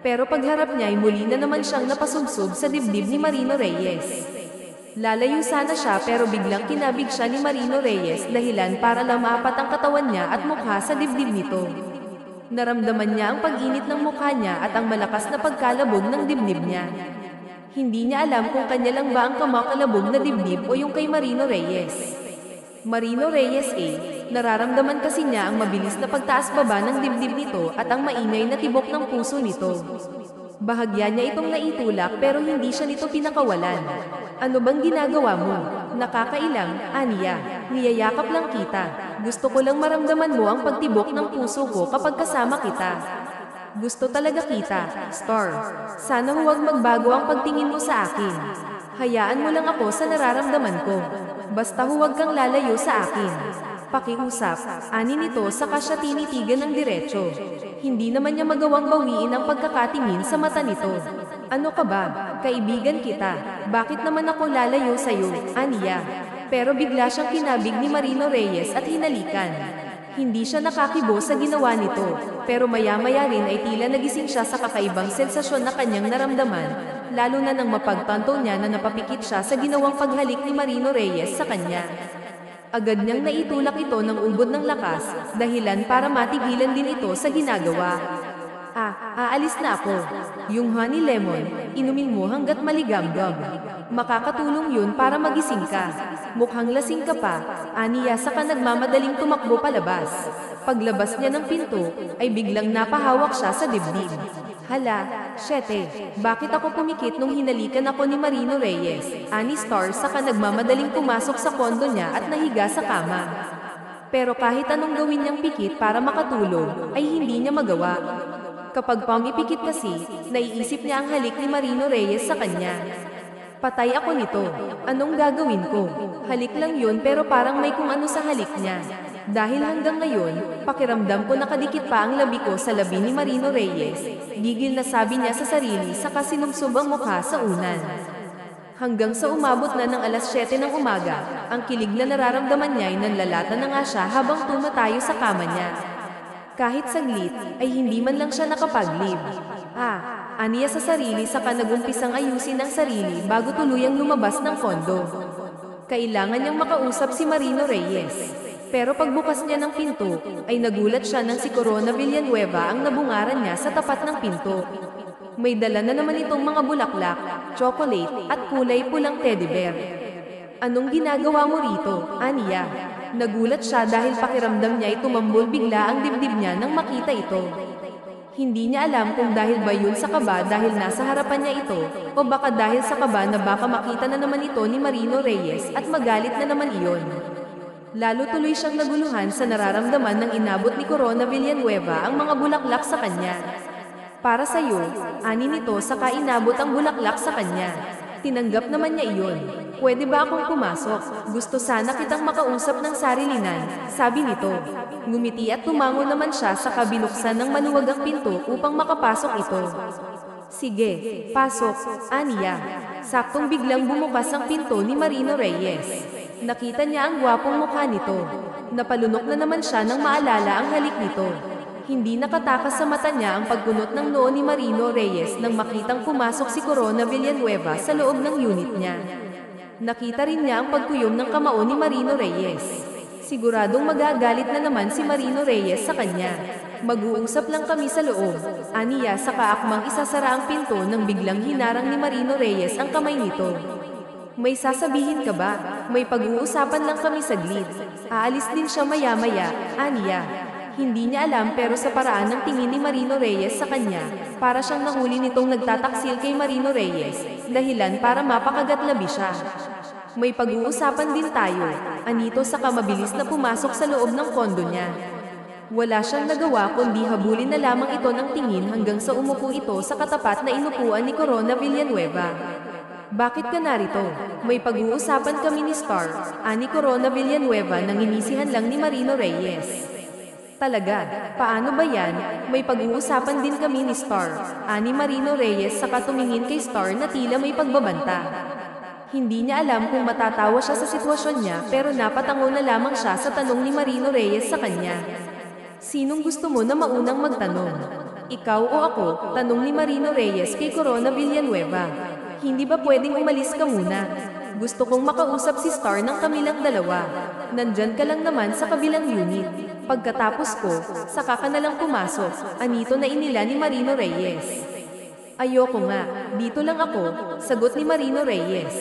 Pero pagharap niya ay muli na naman siyang napasubsob sa dibdib ni Marino Reyes. Lalayo sana siya pero biglang kinabig siya ni Marino Reyes dahilan para lamapat ang katawan niya at mukha sa dibdib nito. Naramdaman niya ang pag-init ng mukha niya at ang malakas na pagkalabog ng dibdib niya. Hindi niya alam kung kanya lang ba ang kamakalabog na dibdib o yung kay Marino Reyes. Marino Reyes nararamdaman kasi niya ang mabilis na pagtaas-baba ng dibdib nito at ang maingay na tibok ng puso nito. Bahagya niya itong naitulak pero hindi siya nito pinakawalan. Ano bang ginagawa mo? Nakakailang, aniya. Niyayakap lang kita. Gusto ko lang maramdaman mo ang pagtibok ng puso ko kapag kasama kita. Gusto talaga kita, Star. Sana huwag magbago ang pagtingin mo sa akin. Hayaan mo lang ako sa nararamdaman ko. Basta huwag kang lalayo sa akin. Pakiusap, ani nito saka siya tinitigan ng diretso. Hindi naman niya magawang bawiin ang pagkakatingin sa mata nito. Ano ka ba? Kaibigan kita. Bakit naman ako lalayo sa'yo, aniya? Pero bigla siyang kinabig ni Marino Reyes at hinalikan. Hindi siya nakakibo sa ginawa nito, pero maya-maya rin ay tila nagising siya sa kakaibang sensasyon na kanyang naramdaman, lalo na nang mapagtanto niya na napapikit siya sa ginawang paghalik ni Marino Reyes sa kanya. Agad niyang naitulak ito ng ubod ng lakas, dahilan para matigilan din ito sa ginagawa. Aalis na ako. Yung honey lemon, inumin mo hanggat maligamgam. Makakatulong yun para magising ka. Mukhang lasing ka pa, aniya saka nagmamadaling tumakbo palabas. Paglabas niya ng pinto, ay biglang napahawak siya sa dibdib. Hala, syete, bakit ako pumikit nung hinalikan ako ni Marino Reyes? Ani Star saka nagmamadaling pumasok sa kondo niya at nahiga sa kama. Pero kahit anong gawin niyang pikit para makatulog, ay hindi niya magawa. Kapag pumipikit kasi, naiisip niya ang halik ni Marino Reyes sa kanya. Patay ako nito. Anong gagawin ko? Halik lang yun pero parang may kung ano sa halik niya. Dahil hanggang ngayon, pakiramdam ko nakadikit pa ang labi ko sa labi ni Marino Reyes. Gigil na sabi niya sa sarili saka sinubsob ang mukha sa unan. Hanggang sa umabot na ng alas 7 ng umaga, ang kilig na nararamdaman niya ay nanlalata na nga siya habang tumatayo sa kama niya. Kahit saglit, ay hindi man lang siya nakapaglib. Aniya sa sarili saka nagumpisang ayusin ang sarili bago tuluyang lumabas ng kondo. Kailangan niyang makausap si Marino Reyes. Pero pagbukas niya ng pinto, ay nagulat siya nang si Corona Villanueva ang nabungaran niya sa tapat ng pinto. May dala na naman itong mga bulaklak, chocolate, at kulay pulang teddy bear. Anong ginagawa mo rito, Aniya? Nagulat siya dahil pakiramdam niya ay tumambol bigla ang dibdib niya nang makita ito. Hindi niya alam kung dahil ba yun sa kaba dahil nasa harapan niya ito, o baka dahil sa kaba na baka makita na naman ito ni Marino Reyes at magalit na naman iyon. Lalo tuloy siyang naguluhan sa nararamdaman ng inabot ni Corona Villanueva ang mga bulaklak sa kanya. Para sa iyo, ani nito saka inabot ang bulaklak sa kanya. Tinanggap naman niya iyon. Pwede ba akong pumasok? Gusto sana kitang makausap ng sarilinan, sabi nito. Ngumiti at tumango naman siya saka binuksan ng maluwag ang pinto upang makapasok ito. Sige, pasok, Aniya. Saktong biglang bumukas ang pinto ni Marino Reyes. Nakita niya ang gwapong mukha nito. Napalunok na naman siya nang maalala ang halik nito. Hindi nakatakas sa mata niya ang pagkunot ng noo ni Marino Reyes nang makitang pumasok si Corona Villanueva sa loob ng unit niya. Nakita rin niya ang pagkuyom ng kamao ni Marino Reyes. Siguradong magagalit na naman si Marino Reyes sa kanya. Mag-uusap lang kami sa loob. Aniya sa kaakmang isasara ang pinto nang biglang hinarang ni Marino Reyes ang kamay nito. May sasabihin ka ba? May pag-uusapan lang kami saglit. Aalis din siya maya-maya, Aniya. Hindi niya alam pero sa paraan ng tingin ni Marino Reyes sa kanya, para siyang nahuli nitong nagtataksil kay Marino Reyes, dahilan para mapakagatlabi siya. May pag-uusapan din tayo, anito saka mabilis na pumasok sa loob ng kondo niya. Wala siyang nagawa kundi habulin na lamang ito ng tingin hanggang sa umupo ito sa katapat na inupuan ni Corona Villanueva. Bakit ka narito? May pag-uusapan kami ni Star, ani Corona Villanueva nang inisihan lang ni Marino Reyes. Talaga, paano ba yan? May pag-uusapan din kami ni Star, ani Marino Reyes saka tumingin kay Star na tila may pagbabanta. Hindi niya alam kung matatawa siya sa sitwasyon niya pero napatango na lamang siya sa tanong ni Marino Reyes sa kanya. Sinong gusto mo na maunang magtanong? Ikaw o ako? Tanong ni Marino Reyes kay Corona Villanueva. Hindi ba pwedeng umalis ka muna? Gusto kong makausap si Star ng kamilang dalawa. Nandyan ka lang naman sa kabilang unit. Pagkatapos ko, saka ka na lang pumasok. Anito na inila ni Marino Reyes. Ayoko nga, dito lang ako, sagot ni Marino Reyes.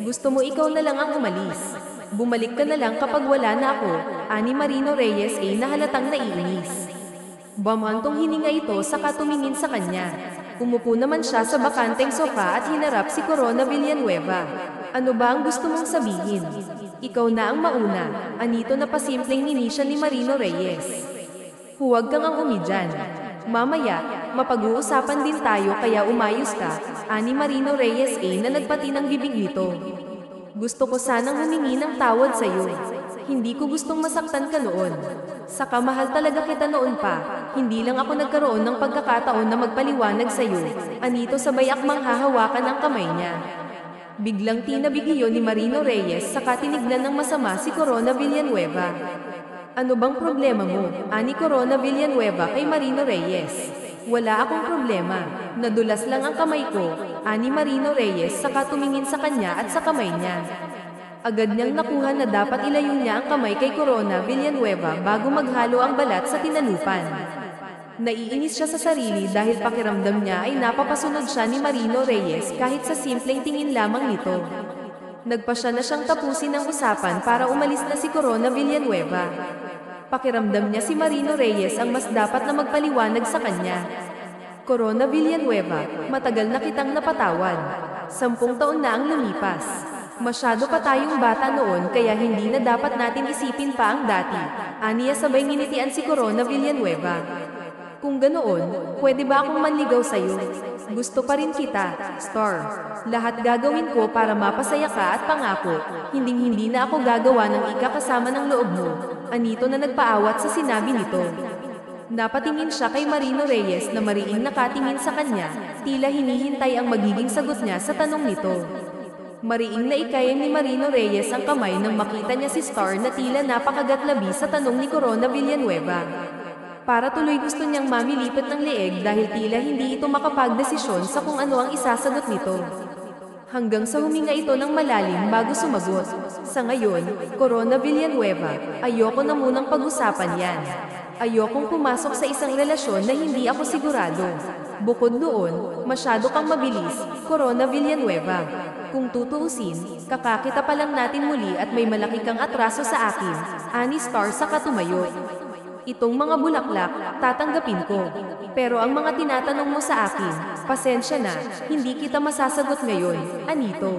Gusto mo ikaw na lang ang umalis. Bumalik ka na lang kapag wala na ako, ani Marino Reyes ay nahalatang naiinis. Bamantong hininga ito saka tumingin sa kanya. Umupo naman siya sa bakanteng sofa at hinarap si Corona Villanueva. Ano ba ang gusto mong sabihin? Ikaw na ang mauna, anito na pasimpleng ninisya ni Marino Reyes. Huwag kang ang umidyan. Mamaya, mapag-uusapan din tayo kaya umayos ka, ani Marino Reyes na nagpati ng bibig nito. Gusto ko sanang humingi ng tawad sa iyo. Hindi ko gustong masaktan ka noon. Saka mahal talaga kita noon pa. Hindi lang ako nagkaroon ng pagkakataon na magpaliwanag sa iyo. Anito sabay akmang hahawakan ang kamay niya. Biglang tinabig ni Marino Reyes saka tinignan ng masama si Corona Villanueva. Ano bang problema mo? Ani Corona Villanueva kay Marino Reyes. Wala akong problema. Nadulas lang ang kamay ko, ani Marino Reyes saka tumingin sa kanya at sa kamay niya. Agad niyang nakuha na dapat ilayo niya ang kamay kay Corona Villanueva bago maghalo ang balat sa tinalupan. Naiinis siya sa sarili dahil pakiramdam niya ay napapasunod siya ni Marino Reyes kahit sa simpleng tingin lamang nito. Nagpasya na siyang tapusin ang usapan para umalis na si Corona Villanueva. Pakiramdam niya si Marino Reyes ang mas dapat na magpaliwanag sa kanya. Corona Villanueva, matagal na kitang napatawad. 10 taon na ang lumipas. Masyado pa tayong bata noon kaya hindi na dapat natin isipin pa ang dati. Aniya sabay nginitian si Corona Villanueva. Kung ganoon, pwede ba akong manligaw sa'yo? Gusto pa rin kita, Star. Lahat gagawin ko para mapasaya ka at pangako, hinding-hindi na ako gagawa ng ikakasama ng loob mo. Anito na nagpaawat sa sinabi nito. Napatingin siya kay Marino Reyes na mariing nakatingin sa kanya, tila hinihintay ang magiging sagot niya sa tanong nito. Mariing naikayan ni Marino Reyes ang kamay nang makita niya si Star na tila napakagatlabi sa tanong ni Corona Villanueva. Para tuloy gusto niyang mamilipit ng leeg dahil tila hindi ito makapagdesisyon sa kung ano ang isasagot nito. Hanggang sa huminga ito ng malalim bago sumagot. Sa ngayon, Corona Villanueva, ayoko na munang pag-usapan yan. Ayokong pumasok sa isang relasyon na hindi ako sigurado. Bukod doon, masyado kang mabilis, Corona Villanueva. Kung tutuusin, kakakita pa lang natin muli at may malaki kang atraso sa akin, ani Star sa katumayo. Itong mga bulaklak, tatanggapin ko. Pero ang mga tinatanong mo sa akin, pasensya na, hindi kita masasagot ngayon, Anito.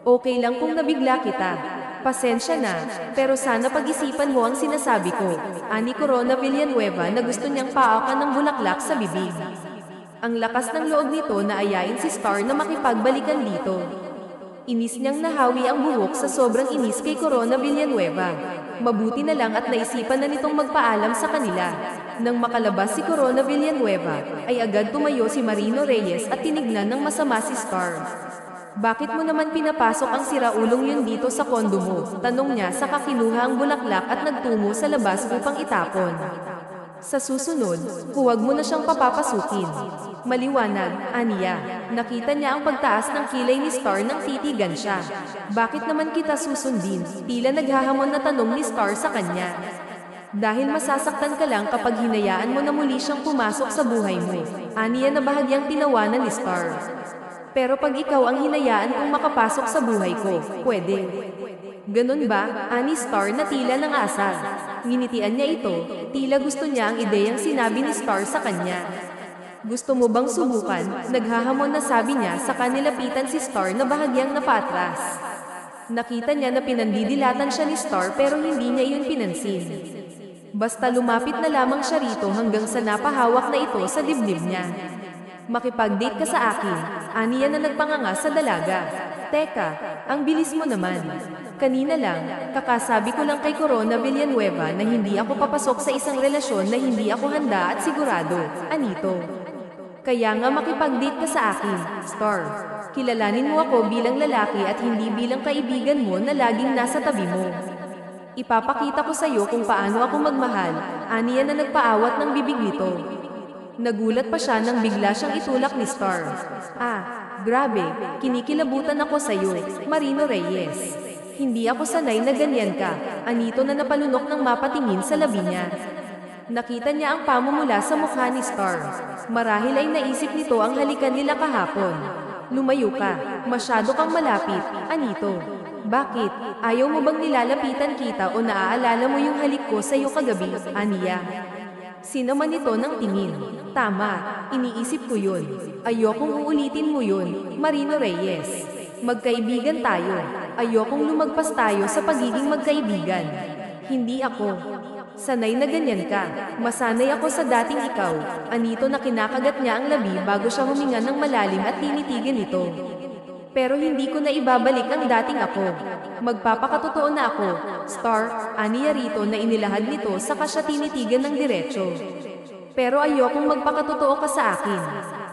Okay lang kung nabigla kita. Pasensya na, pero sana pag-isipan mo ang sinasabi ko, ani Corona Villanueva na gusto niyang paakan ng bulaklak sa bibig. Ang lakas ng loob nito na ayain si Star na makipagbalikan dito. Inis niyang nahawi ang buhok sa sobrang inis kay Corona Villanueva. Mabuti na lang at naisipan na nitong magpaalam sa kanila. Nang makalabas si Corona Villanueva, ay agad tumayo si Marino Reyes at tinignan ng masama si Star. Bakit mo naman pinapasok ang siraulong yun dito sa kondo mo? Tanong niya sa kakinuha ang bulaklak at nagtungo sa labas upang itapon. Sa susunod, huwag mo na siyang papapasukin. Maliwanag, aniya. Nakita niya ang pagtaas ng kilay ni Star nang titigan siya. Bakit naman kita susundin? Tila naghahamon na tanong ni Star sa kanya. Dahil masasaktan ka lang kapag hinayaan mo na muli siyang pumasok sa buhay mo. Aniya na bahagyang tinawanan ni Star. Pero pag ikaw ang hinayaan kong makapasok sa buhay ko, pwede. Ganun ba? Ani Star na tila ng asal. Nginitian niya ito, tila gusto niya ang ideyang sinabi ni Star sa kanya. Gusto mo bang subukan? Naghahamon na sabi niya sa kanilapitan si Star na bahagyang napatras. Nakita niya na pinandidilatan siya ni Star pero hindi niya yun pinansin. Basta lumapit na lamang siya rito hanggang sa napahawak na ito sa dibdib niya. Makipag-date ka sa akin, aniya na nagpanganga sa dalaga. Teka, ang bilis mo naman. Kanina lang, kakasabi ko lang kay Corona Villanueva na hindi ako papasok sa isang relasyon na hindi ako handa at sigurado, Anito. Kaya nga makipag-date ka sa akin, Star. Kilalanin mo ako bilang lalaki at hindi bilang kaibigan mo na laging nasa tabi mo. Ipapakita ko sa iyo kung paano ako magmahal, aniya na nagpaawat ng bibig nito. Nagulat pa siya nang bigla siyang itulak ni Star. Grabe, kinikilabutan ako sa iyo, Marino Reyes. Hindi ako sanay na ganyan ka, Anito na napalunok ng mapatingin sa labi niya. Nakita niya ang pamumula sa mukha ni Star. Marahil ay naisip nito ang halikan nila kahapon. Lumayo ka, masyado kang malapit, Anito. Bakit? Ayaw mo bang nilalapitan kita o naaalala mo yung halik ko sa iyo kagabi, Aniya? Sinaman ito ng tingin. Tama, iniisip ko yun. Ayokong uulitin mo yun, Marino Reyes. Magkaibigan tayo. Ayokong lumagpas tayo sa pagiging magkaibigan. Hindi ako. Sanay na ganyan ka. Masanay ako sa dating ikaw. Anito na kinakagat niya ang labi bago siya huminga ng malalim at tinitigan ito. Pero hindi ko na ibabalik ang dating ako. Magpapakatotoo na ako, Star, aniya rito na inilahad nito saka siya tinitigan ng diretso. Pero ayokong magpakatotoo ka sa akin.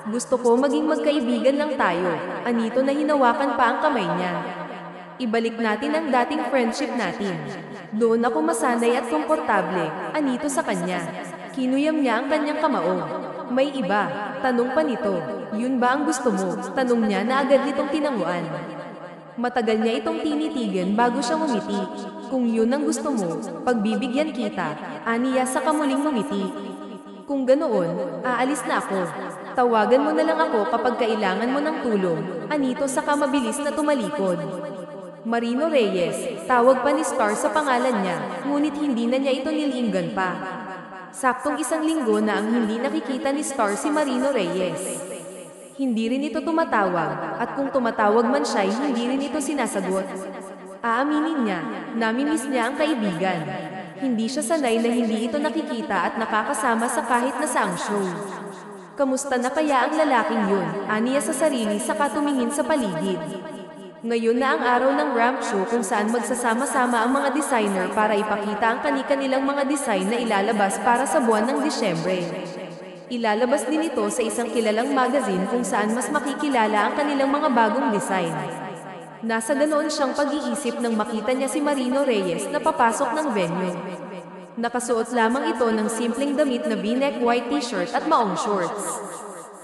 Gusto ko maging magkaibigan lang tayo. Anito na hinawakan pa ang kamay niya. Ibalik natin ang dating friendship natin. Doon ako masanay at komportable. Anito sa kanya. Kinuyam niya ang kanyang kamao. May iba. Tanong pa nito. Yun ba ang gusto mo? Tanong niya na agad nitong tinanguan. Matagal niya itong tinitigan bago siya ngumiti. Kung yun ang gusto mo, pagbibigyan kita. Aniya sa kamuling ngumiti. Kung ganoon, aalis na ako. Tawagan mo na lang ako kapag kailangan mo ng tulong. Anito saka mabilis na tumalikod. Marino Reyes, tawag pa ni Star sa pangalan niya, ngunit hindi na niya ito nilinggan pa. Saktong 1 linggo na ang hindi nakikita ni Star si Marino Reyes. Hindi rin ito tumatawag, at kung tumatawag man siya, hindi rin ito sinasagot. Aaminin niya, namimiss niya ang kaibigan. Hindi siya sanay na hindi ito nakikita at nakakasama sa kahit na saang show. Kamusta na kaya ang lalaking yun? Aniya sa sarili saka tumingin sa paligid. Ngayon na ang araw ng ramp show kung saan magsasama-sama ang mga designer para ipakita ang kani-kanilang mga design na ilalabas para sa buwan ng Disyembre. Ilalabas din ito sa isang kilalang magazine kung saan mas makikilala ang kanilang mga bagong design. Nasa ganoon siyang pag-iisip nang makita niya si Marino Reyes na papasok ng venue. Nakasuot lamang ito ng simpleng damit na V-neck white t-shirt at maong shorts.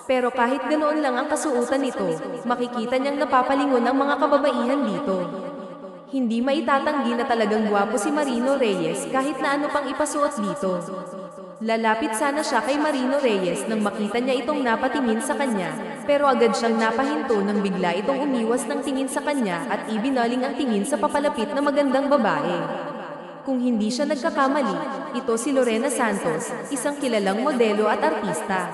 Pero kahit ganoon lang ang kasuotan nito, makikita niyang napapalingon ang mga kababaihan dito. Hindi maitatanggi na talagang gwapo si Marino Reyes kahit na ano pang ipasuot dito. Lalapit sana siya kay Marino Reyes nang makita niya itong napatingin sa kanya, pero agad siyang napahinto nang bigla itong umiwas ng tingin sa kanya at ibinaling ang tingin sa papalapit na magandang babae. Kung hindi siya nagkakamali, ito si Lorena Santos, isang kilalang modelo at artista.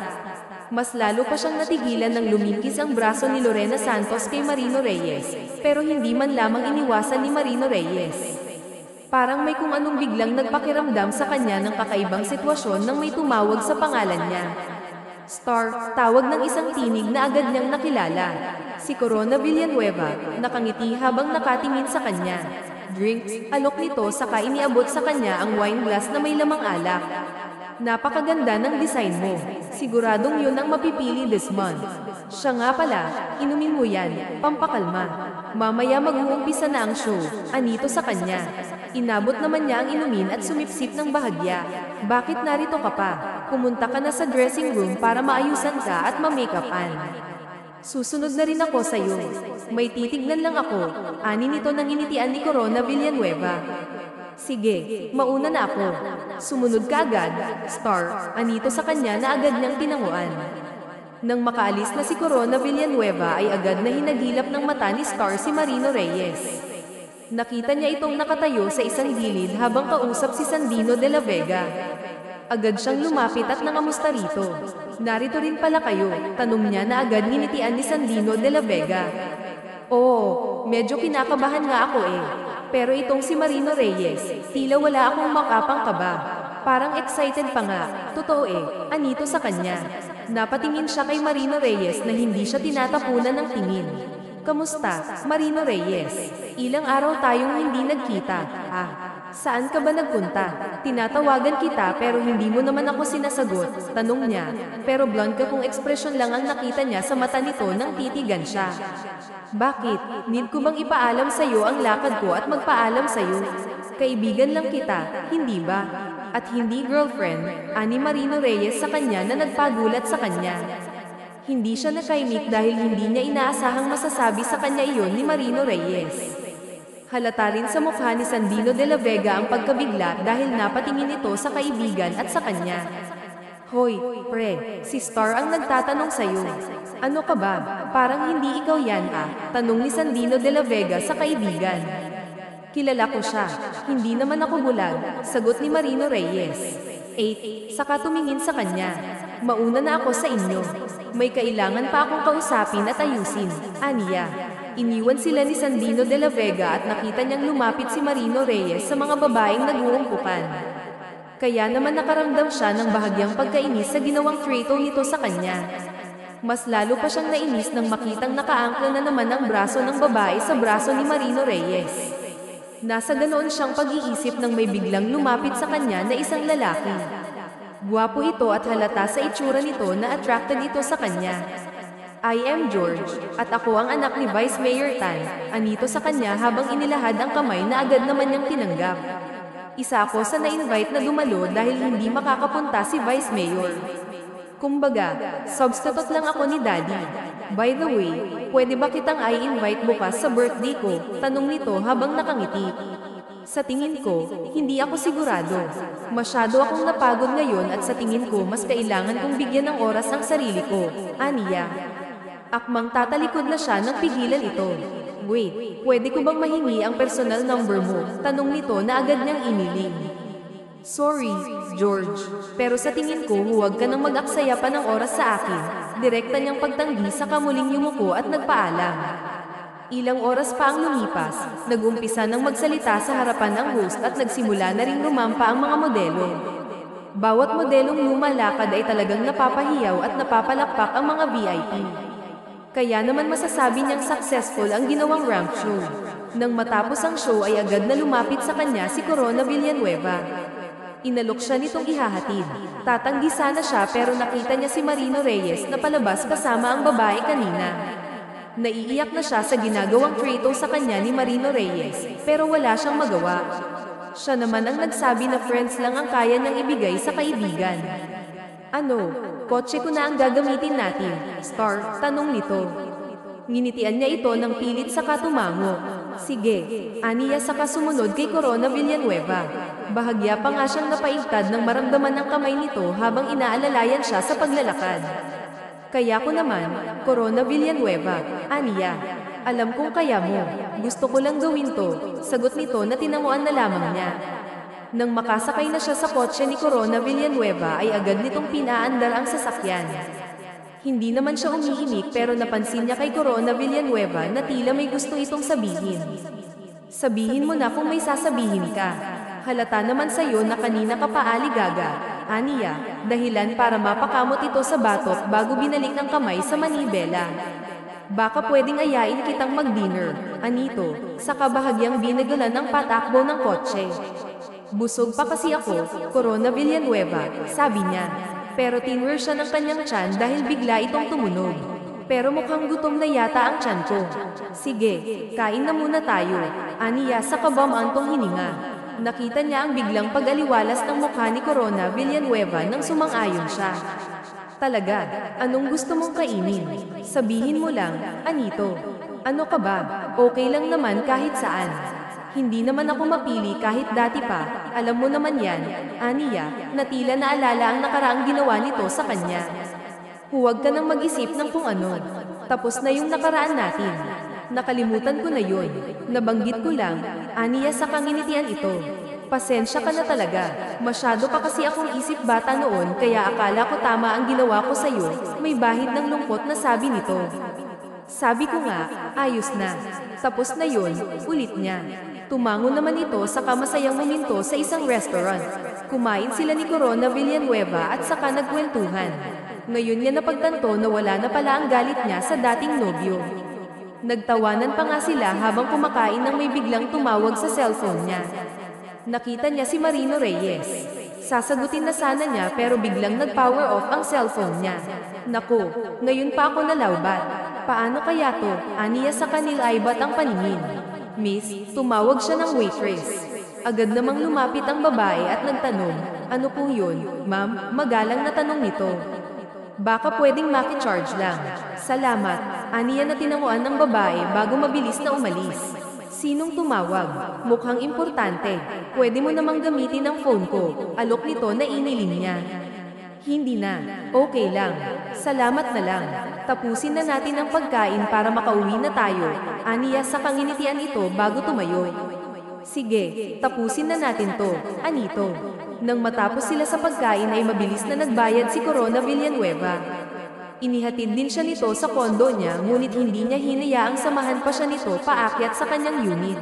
Mas lalo pa siyang natigilan nang lumingkis ang braso ni Lorena Santos kay Marino Reyes, pero hindi man lamang iniwasan ni Marino Reyes. Parang may kung anong biglang nagpakiramdam sa kanya ng kakaibang sitwasyon nang may tumawag sa pangalan niya. Star, tawag ng isang tinig na agad niyang nakilala. Si Corona Villanueva, nakangiti habang nakatingin sa kanya. Drinks, alok nito saka iniabot sa kanya ang wine glass na may lamang alak. Napakaganda ng design mo. Siguradong yun ang mapipili this month. Siya nga pala, inumin mo yan, pampakalma. Mamaya mag-uumpisa na ang show. Anito sa kanya. Inabot naman niya ang inumin at sumipsip ng bahagya. Bakit narito ka pa? Pumunta ka na sa dressing room para maayusan ka at ma-makeupan. Susunod na rin ako sa iyo. May titignan lang ako. Ani nito nang initian ni Corona Villanueva. Sige, mauna na ako. Sumunod ka agad, Star. Anito sa kanya na agad niyang tinanguan. Nang makaalis na si Corona Villanueva ay agad na hinagilap ng mata ni Star si Marino Reyes. Nakita niya itong nakatayo sa isang gilid habang kausap si Sandino de la Vega. Agad siyang lumapit at nangamusta rito. Narito rin pala kayo, tanong niya na agad nginitian ni Sandino de la Vega. Oo, medyo kinakabahan nga ako eh. Pero itong si Marino Reyes, tila wala akong makapang kaba. Parang excited pa nga, totoo eh, anito sa kanya. Napatingin siya kay Marino Reyes na hindi siya tinatapunan ng tingin. Kamusta, Marino Reyes? Ilang araw tayong hindi nagkita. Saan ka ba nagpunta? Tinatawagan kita pero hindi mo naman ako sinasagot, tanong niya. Pero blonde ka kung ekspresyon lang ang nakita niya sa mata nito nang titigan siya. Bakit? Need ko bang ipaalam sa'yo ang lakad ko at magpaalam sa'yo? Kaibigan lang kita, hindi ba? At hindi girlfriend, ani Marino Reyes sa kanya na nagpagulat sa kanya. Hindi siya nakaimik dahil hindi niya inaasahang masasabi sa kanya iyon ni Marino Reyes. Halata rin sa mukha ni Sandino de la Vega ang pagkabigla dahil napatingin ito sa kaibigan at sa kanya. Hoy, pre, si Star ang nagtatanong sa'yo. Ano ka ba? Parang hindi ikaw yan tanong ni Sandino de la Vega sa kaibigan. Kilala ko siya. Hindi naman ako bulag, sagot ni Marino Reyes. 8. Saka tumingin sa kanya. Mauna na ako sa inyo. May kailangan pa akong kausapin at ayusin. Aniya. Iniwan sila ni Sandino de la Vega at nakita niyang lumapit si Marino Reyes sa mga babaeng nag-uumpukan. Kaya naman nakaramdam siya ng bahagyang pagkainis sa ginawang traitor nito sa kanya. Mas lalo pa siyang nainis nang makitang nakaangkla na naman ang braso ng babae sa braso ni Marino Reyes. Nasa ganoon siyang pag-iisip nang may biglang lumapit sa kanya na isang lalaki. Gwapo ito at halata sa itsura nito na attracted ito sa kanya. I am George, at ako ang anak ni Vice Mayor Tan, anito sa kanya habang inilahad ang kamay na agad naman niyang tinanggap. Isa ako sa na-invite na dumalo dahil hindi makakapunta si Vice Mayor. Kumbaga, substitute lang ako ni Daddy. By the way, pwede ba kitang i-invite bukas sa birthday ko? Tanong nito habang nakangiti. Sa tingin ko, hindi ako sigurado. Masyado akong napagod ngayon at sa tingin ko mas kailangan kong bigyan ng oras ang sarili ko. Aniya. Akmang tatalikod na siya nang pigilan ito. Wait, pwede ko bang mahingi ang personal number mo? Tanong nito na agad niyang iniling. Sorry, George. Pero sa tingin ko huwag ka nang mag-aksaya pa ng oras sa akin. Direkta niyang pagtanggi sa kamuling yumuko at nagpaalam. Ilang oras pa ang lumipas, nag-umpisa nang magsalita sa harapan ng host at nagsimula na ring rumampa ang mga modelo. Bawat modelong lumalakad ay talagang napapahiyaw at napapalakpak ang mga VIP. Kaya naman masasabi niyang successful ang ginawang ramp show. Nang matapos ang show ay agad na lumapit sa kanya si Corona Villanueva. Inalok siya nitong ihahatid. Tatanggi sana siya pero nakita niya si Marino Reyes na palabas kasama ang babae kanina. Naiiyak na siya sa ginagawang trato sa kanya ni Marino Reyes, pero wala siyang magawa. Siya naman ang nagsabi na friends lang ang kaya niyang ibigay sa kaibigan. Ano? Kotse ko na ang gagamitin natin, Star? Tanong nito. Nginitian niya ito ng pilit sa katumango. Sige, aniya sa kasumunod kay Corona Villanueva. Bahagya pa nga siyang napaigtad nang maramdaman ng kamay nito habang inaalalayan siya sa paglalakad. Kaya ko naman, Corona Villanueva, aniya. Alam kong kaya mo. Gusto ko lang gawin to. Sagot nito na tinamuan na lamang niya. Nang makasakay na siya sa kotse ni Corona Villanueva ay agad nitong pinaandar ang sasakyan. Hindi naman siya umiimik pero napansin niya kay Corona Villanueva na tila may gusto itong sabihin. Sabihin mo na kung may sasabihin ka. Halata naman sa'yo na kanina ka pa aligaga, aniya, dahilan para mapakamot ito sa batok bago binalik ng kamay sa manibela. Baka pwedeng ayain kitang mag-dinner, anito, sa kabahagyang binagalan ng patakbo ng kotse. Busog pa kasi ako, Corona Villanueva, sabi niya. Pero tinwer siya ng kanyang tiyan dahil bigla itong tumunog. Pero mukhang gutom na yata ang tiyan ko. Sige, kain na muna tayo, aniya sa kabamantong hininga. Nakita niya ang biglang pag-aliwalas ng mukha ni Corona Villanueva nang sumang-ayon siya. Talaga, anong gusto mong kainin? Sabihin mo lang, anito. Ano ka ba? Okay lang naman kahit saan. Hindi naman ako mapili kahit dati pa, alam mo naman yan, aniya, na tila naalala ang nakaraang ginawa nito sa kanya. Huwag ka nang mag-isip ng kung ano. Tapos na yung nakaraan natin. Nakalimutan ko na yun. Nabanggit ko lang, aniya sa kanginitian ito. Pasensya ka na talaga. Masyado pa kasi akong isip bata noon kaya akala ko tama ang ginawa ko sa'yo. May bahid ng lungkot na sabi nito. Sabi ko nga, ayos na. Tapos na yun, ulit niya. Tumango naman ito sa kamasayang momento sa isang restaurant. Kumain sila ni Corona Villanueva at saka nagkwentuhan. Ngayon niya napagtanto na wala na pala ang galit niya sa dating nobyo. Nagtawanan pa nga sila habang kumakain nang may biglang tumawag sa cellphone niya. Nakita niya si Marino Reyes. Sasagutin na sana niya pero biglang nag-power off ang cellphone niya. Naku, ngayon pa ako nalawbat. Paano kaya to? Aniya sa kanila ay ba't ang paningin? Miss, tumawag siya ng waitress. Agad namang lumapit ang babae at nagtanong, ano po yun? Ma'am, magalang na tanong nito. Baka pwedeng maki-charge lang. Salamat. Aniya na tinanguan ng babae bago mabilis na umalis. Sinong tumawag? Mukhang importante. Pwede mo namang gamitin ang phone ko. Alok nito na iniling niya. Hindi na. Okay lang. Salamat na lang. Tapusin na natin ang pagkain para makauwi na tayo. Aniya sa kanginitian ito bago tumayo. Sige, tapusin na natin to. Anito. Nang matapos sila sa pagkain ay mabilis na nagbayad si Corona Villanueva. Inihatid din siya nito sa kondo niya ngunit hindi niya hinayaang samahan pa siya nito paakyat sa kanyang unit.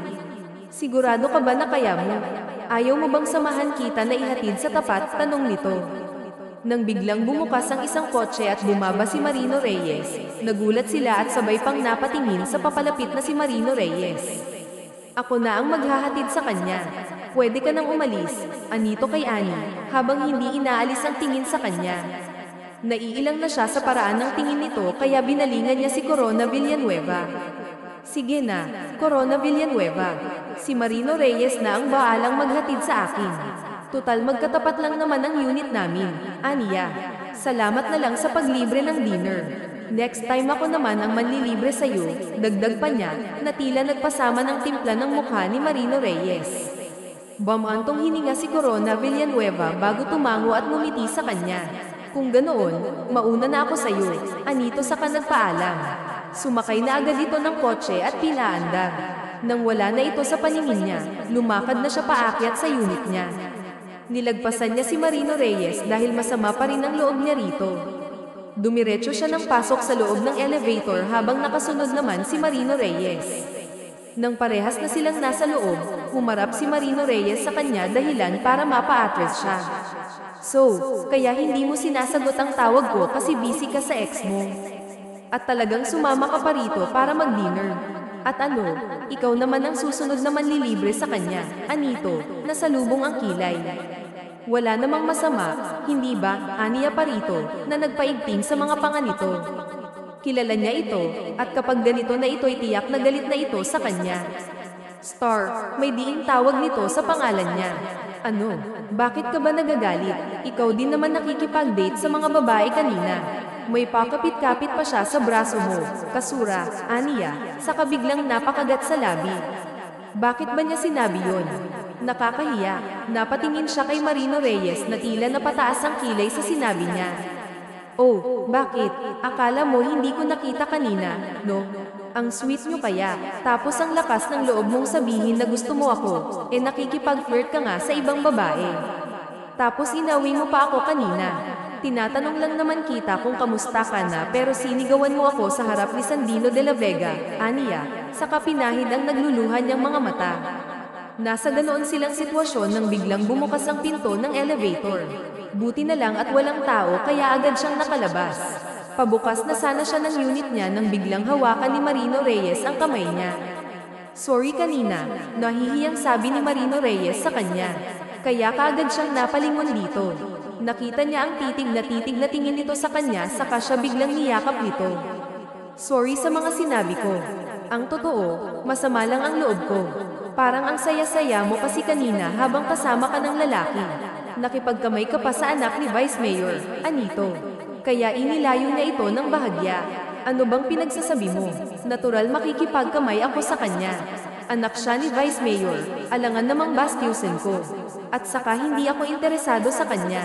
Sigurado ka ba na kaya mo? Ayaw mo bang samahan kita na ihatid sa tapat? Tanong nito. Nang biglang bumukas ang isang kotse at bumaba si Marino Reyes, nagulat sila at sabay pang napatingin sa papalapit na si Marino Reyes. Ako na ang maghahatid sa kanya. pwede ka nang umalis, anito kay Annie, habang hindi inaalis ang tingin sa kanya. Naiilang na siya sa paraan ng tingin nito kaya binalingan niya si Corona Villanueva. Sige na, Corona Villanueva. Si Marino Reyes na ang baalang maghatid sa akin. Tutal magkatapat lang naman ang unit namin, Aniya. Salamat na lang sa paglibre ng dinner. Next time ako naman ang manlilibre sa'yo, dagdag pa niya, na tila nagpasama ng timpla ng mukha ni Marino Reyes. Bamantong hininga si Corona Villanueva bago tumango at ngumiti sa kanya. Kung ganoon, mauna na ako sa'yo, anito sa ka nagpaalam. Sumakay na agad ito ng kotse at pinaandar. Nang wala na ito sa paningin niya, lumakad na siya paakyat sa unit niya. Nilagpasan niya si Marino Reyes dahil masama pa rin ang loob niya rito. Dumiretso siya ng pasok sa loob ng elevator habang nakasunod naman si Marino Reyes. Nang parehas na silang nasa loob, humarap si Marino Reyes sa kanya dahilan para mapa-address siya. So, kaya hindi mo sinasagot ang tawag ko kasi busy ka sa ex mo. At talagang sumama ka pa rito para mag-dinner. At ano, ikaw naman ang susunod na manlilibre sa kanya, anito, nasalubong ang kilay. Wala namang masama, hindi ba, Aniya Parito, na nagpaigting sa mga panga nito. Kilala niya ito, at kapag ganito na ito'y tiyak na galit na ito sa kanya. Star, may diing tawag nito sa pangalan niya. Ano, bakit ka ba nagagalit? Ikaw din naman nakikipag-date sa mga babae kanina. May pakapit-kapit pa siya sa braso mo, Kasura, Aniya, saka biglang napakagat sa labi. Bakit ba niya sinabi yon? Nakakahiya, napatingin siya kay Marino Reyes na tila napataas ang kilay sa sinabi niya. Oh, bakit? Akala mo hindi ko nakita kanina, no? Ang sweet nyo kaya, tapos ang lakas ng loob mong sabihin na gusto mo ako, nakikipag-flirt ka nga sa ibang babae. Tapos inawi mo pa ako kanina. Tinatanong lang naman kita kung kamusta ka na pero sinigawan mo ako sa harap ni Sandino de la Vega, Aniya, saka pinahid ang nagluluhan niyang mga mata. Nasa ganoon silang sitwasyon nang biglang bumukas ang pinto ng elevator. Buti na lang at walang tao kaya agad siyang nakalabas. Pabukas na sana siya ng unit niya nang biglang hawakan ni Marino Reyes ang kamay niya. Sorry kanina, nahihiyang sabi ni Marino Reyes sa kanya. Kaya kaagad siyang napalingon dito. Nakita niya ang titig na tingin nito sa kanya saka siya biglang niyakap nito. Sorry sa mga sinabi ko. Ang totoo, masama lang ang loob ko. Parang ang saya-saya mo kasi kanina habang kasama ka ng lalaki. Nakipagkamay ka pa sa anak ni Vice Mayor, Anito. Kaya inilayo niya ito ng bahagya. Ano bang pinagsasabi mo? Natural makikipagkamay ako sa kanya. Anak siya ni Vice Mayor, alangan namang bastyusin ko. At saka hindi ako interesado sa kanya.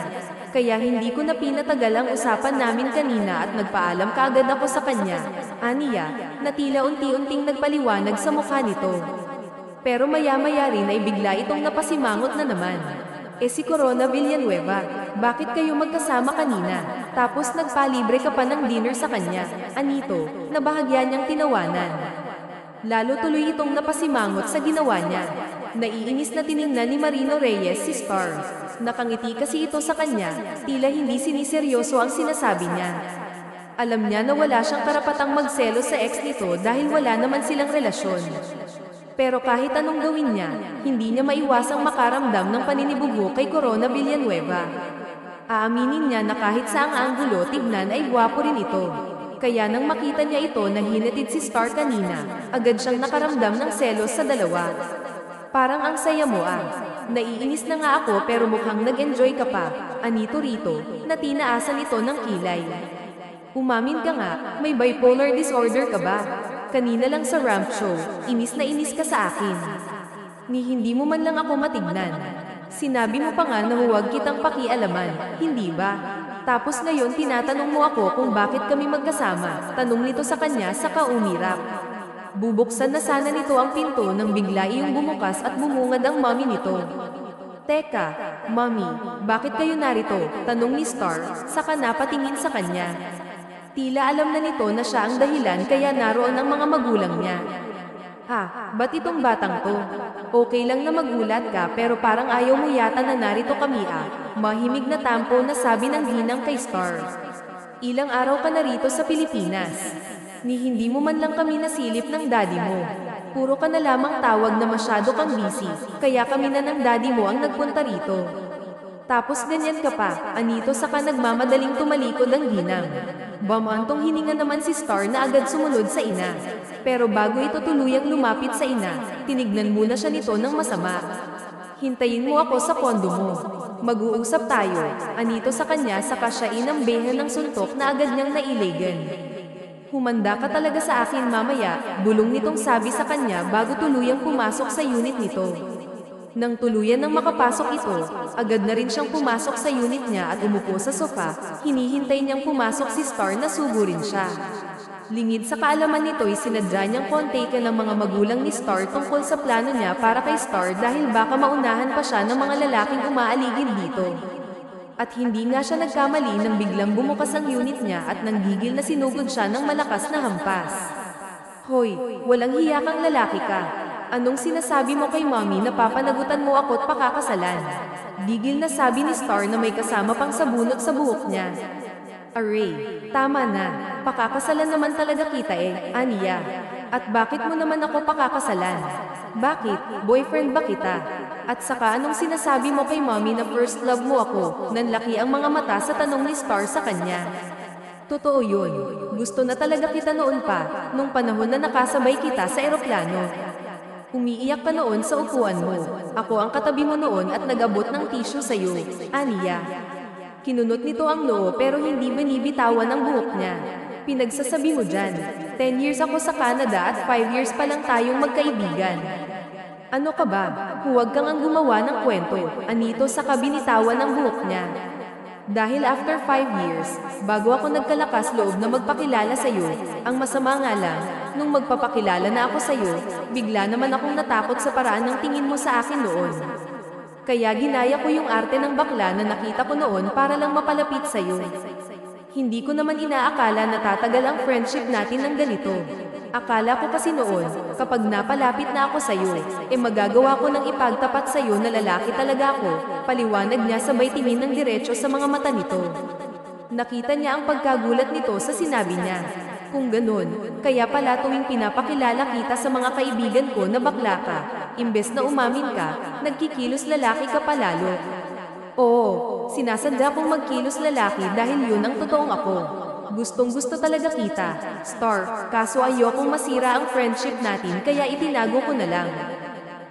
Kaya hindi ko na pinatagal ang usapan namin kanina at nagpaalam kaagad ako sa kanya, Aniya, na tila unti-unting nagpaliwanag sa mukha nito. Pero maya-maya rin ay bigla itong napasimangot na naman. Si Corona Villanueva, bakit kayo magkasama kanina? Tapos nagpalibre ka pa ng dinner sa kanya, Anito, na bahagya niyang tinawanan. Lalo tuloy itong napasimangot sa ginawa niya. Naiinis na tiningnan ni Marino Reyes si Star. Nakangiti kasi ito sa kanya, tila hindi siniseryoso ang sinasabi niya. Alam niya na wala siyang karapatang magselos sa ex nito dahil wala naman silang relasyon. Pero kahit anong gawin niya, hindi niya maiwasang makaramdam ng paninibugo kay Corona Villanueva. Aaminin niya na kahit saang anggulo tignan ay gwapo rin ito. Kaya nang makita niya ito na hinatid si Star kanina, agad siyang nakaramdam ng selos sa dalawa. Parang ang saya mo ah. Naiinis na nga ako pero mukhang nag-enjoy ka pa, Anito rito, na tinaasan ito ng kilay. Umamin ka nga, may bipolar disorder ka ba? Kanina lang sa ramp show, inis na inis ka sa akin. Ni hindi mo man lang ako matignan. Sinabi mo pa nga na huwag kitang pakialaman, hindi ba? Tapos ngayon tinatanong mo ako kung bakit kami magkasama, tanong nito sa kanya saka umirap. Bubuksan na sana nito ang pinto nang bigla iyong bumukas at bumungad ang mommy nito. Teka, mommy, bakit kayo narito? Tanong ni Star, saka napatingin sa kanya. Tila alam na nito na siya ang dahilan kaya naroon ang mga magulang niya. Ha, ba't itong batang to? Okay lang na magulat ka pero parang ayaw mo yata na narito kami ah. Mahimig na tampo na sabi ng ginang kay Star. Ilang araw ka na rito sa Pilipinas. Ni hindi mo man lang kami nasilip ng daddy mo. Puro ka na lamang tawag na masyado kang busy, kaya kami na ng daddy mo ang nagpunta rito. Tapos ganyan ka pa, anito saka nagmamadaling tumalikod ang ginang. Bamantong hininga naman si Star na agad sumunod sa ina. Pero bago ito tuluyang lumapit sa ina, tinignan muna siya nito ng masama. Hintayin mo ako sa kondo mo. Mag-uusap tayo, anito sa kanya saka siya inambehan ng suntok na agad niyang nailegan. Humanda ka talaga sa akin mamaya, bulong nitong sabi sa kanya bago tuluyang pumasok sa unit nito. Nang tuluyan nang makapasok ito, agad na rin siyang pumasok sa unit niya at umupo sa sofa, hinihintay niyang pumasok si Star na sugurin siya. Lingid sa kaalaman nito'y sinadya niyang kontaken ng mga magulang ni Star tungkol sa plano niya para kay Star dahil baka maunahan pa siya ng mga lalaking umaaligid dito. At hindi nga siya nagkamali nang biglang bumukas ang unit niya at nanggigil na sinugod siya ng malakas na hampas. Hoy, walang hiya kang lalaki ka. Anong sinasabi mo kay mommy na papanagutan mo ako't pakakasalan? Gigil na sabi ni Star na may kasama pang sabunot sa buhok niya. Aray, tama na. Pakakasalan naman talaga kita Aniya. At bakit mo naman ako pakakasalan? Bakit? Boyfriend ba kita? At saka anong sinasabi mo kay mommy na first love mo ako? Nanlaki ang mga mata sa tanong ni Star sa kanya. Totoo yun. Gusto na talaga kita noon pa, nung panahon na nakasabay kita sa eroplano. Umiiyak ka noon sa upuan mo. Ako ang katabi mo noon at nagabot ng tissue sa'yo, Aniya. Kinunot nito ang noo pero hindi binibitawan ang buhok niya. Pinagsasabi mo dyan, 10 years ako sa Canada at 5 years pa lang tayong magkaibigan. Ano ka ba? Huwag kang ang gumawa ng kwento, anito sa kabinitawan ng buhok niya. Dahil after 5 years, bago ako nagkalakas loob na magpakilala sa'yo, ang masama nga lang, nung magpapakilala na ako sa'yo, bigla naman akong natakot sa paraan ng tingin mo sa akin noon. Kaya ginaya ko yung arte ng bakla na nakita ko noon para lang mapalapit sa'yo. Hindi ko naman inaakala na tatagal ang friendship natin ng ganito. Akala ko kasi noon, kapag napalapit na ako sa'yo, magagawa ko ng ipagtapat sa'yo na lalaki talaga ako, paliwanag niya sabay tingin ng diretso sa mga mata nito. Nakita niya ang pagkagulat nito sa sinabi niya. Kung ganun, kaya pala tuwing pinapakilala kita sa mga kaibigan ko na bakla ka, imbes na umamin ka, nagkikilos lalaki ka palalo. Oo, sinasadya kong magkilos lalaki dahil yun ang totoong ako. Gustong-gusto talaga kita, Star, kaso ayokong masira ang friendship natin kaya itinago ko na lang.